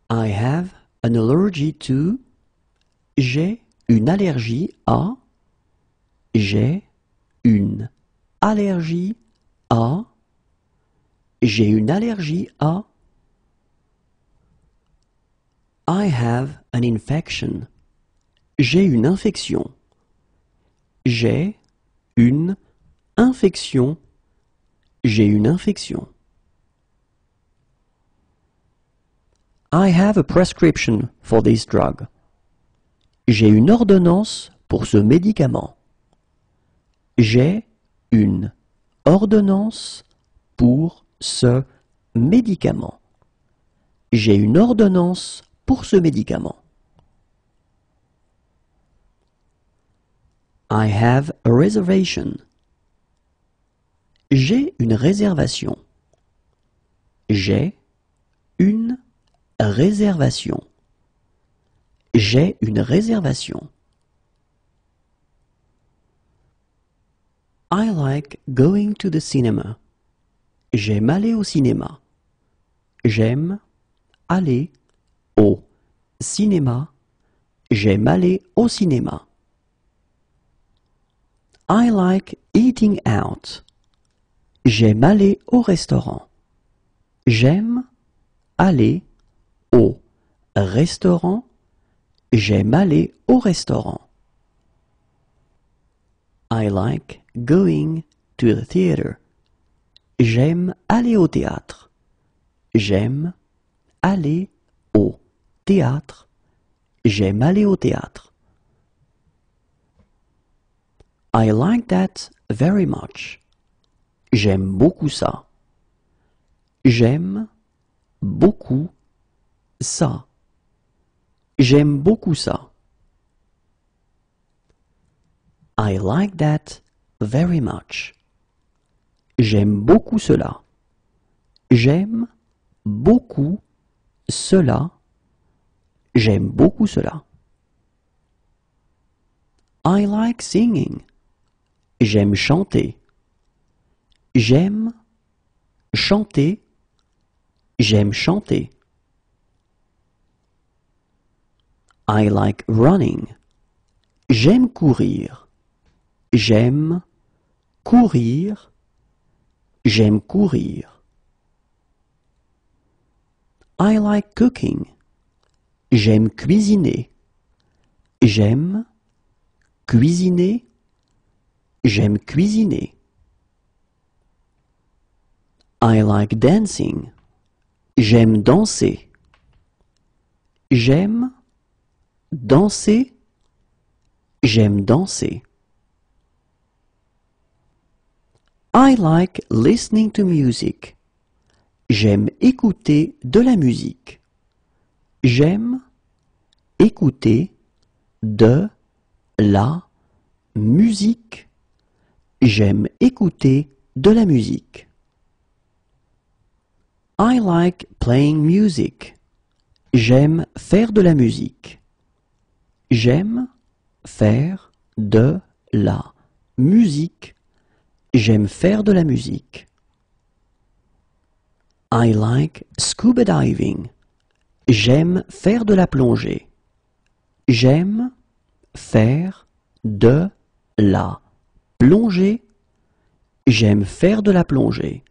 I have an allergy to. J'ai une allergie à. J'ai une allergie à. J'ai une allergie à. I have an infection. J'ai une infection. J'ai une infection. J'ai une infection. I have a prescription for this drug. J'ai une ordonnance pour ce médicament. J'ai une ordonnance pour ce médicament. J'ai une ordonnance pour ce médicament. I have a reservation. J'ai une réservation. J'ai une réservation. J'ai une réservation. I like going to the cinema. J'aime aller au cinéma. J'aime aller au cinéma. J'aime aller au cinéma. I like eating out. J'aime aller au restaurant. J'aime aller au restaurant. J'aime aller au restaurant. I like going to the theater. J'aime aller au théâtre. J'aime aller au théâtre. J'aime aller au théâtre. I like that very much. J'aime beaucoup ça. J'aime beaucoup ça. J'aime beaucoup ça. I like that very much. J'aime beaucoup cela. J'aime beaucoup cela. J'aime beaucoup cela. I like singing. J'aime chanter. J'aime chanter. J'aime chanter. I like running. J'aime courir. J'aime courir. J'aime courir. I like cooking. J'aime cuisiner. J'aime cuisiner. J'aime cuisiner. I like dancing. J'aime danser. J'aime danser. J'aime danser. I like listening to music. J'aime écouter de la musique. J'aime écouter de la musique. J'aime écouter de la musique. I like playing music. J'aime faire de la musique. J'aime faire de la musique. J'aime faire de la musique. I like scuba diving. J'aime faire de la plongée. J'aime faire de la plongée. J'aime faire de la plongée.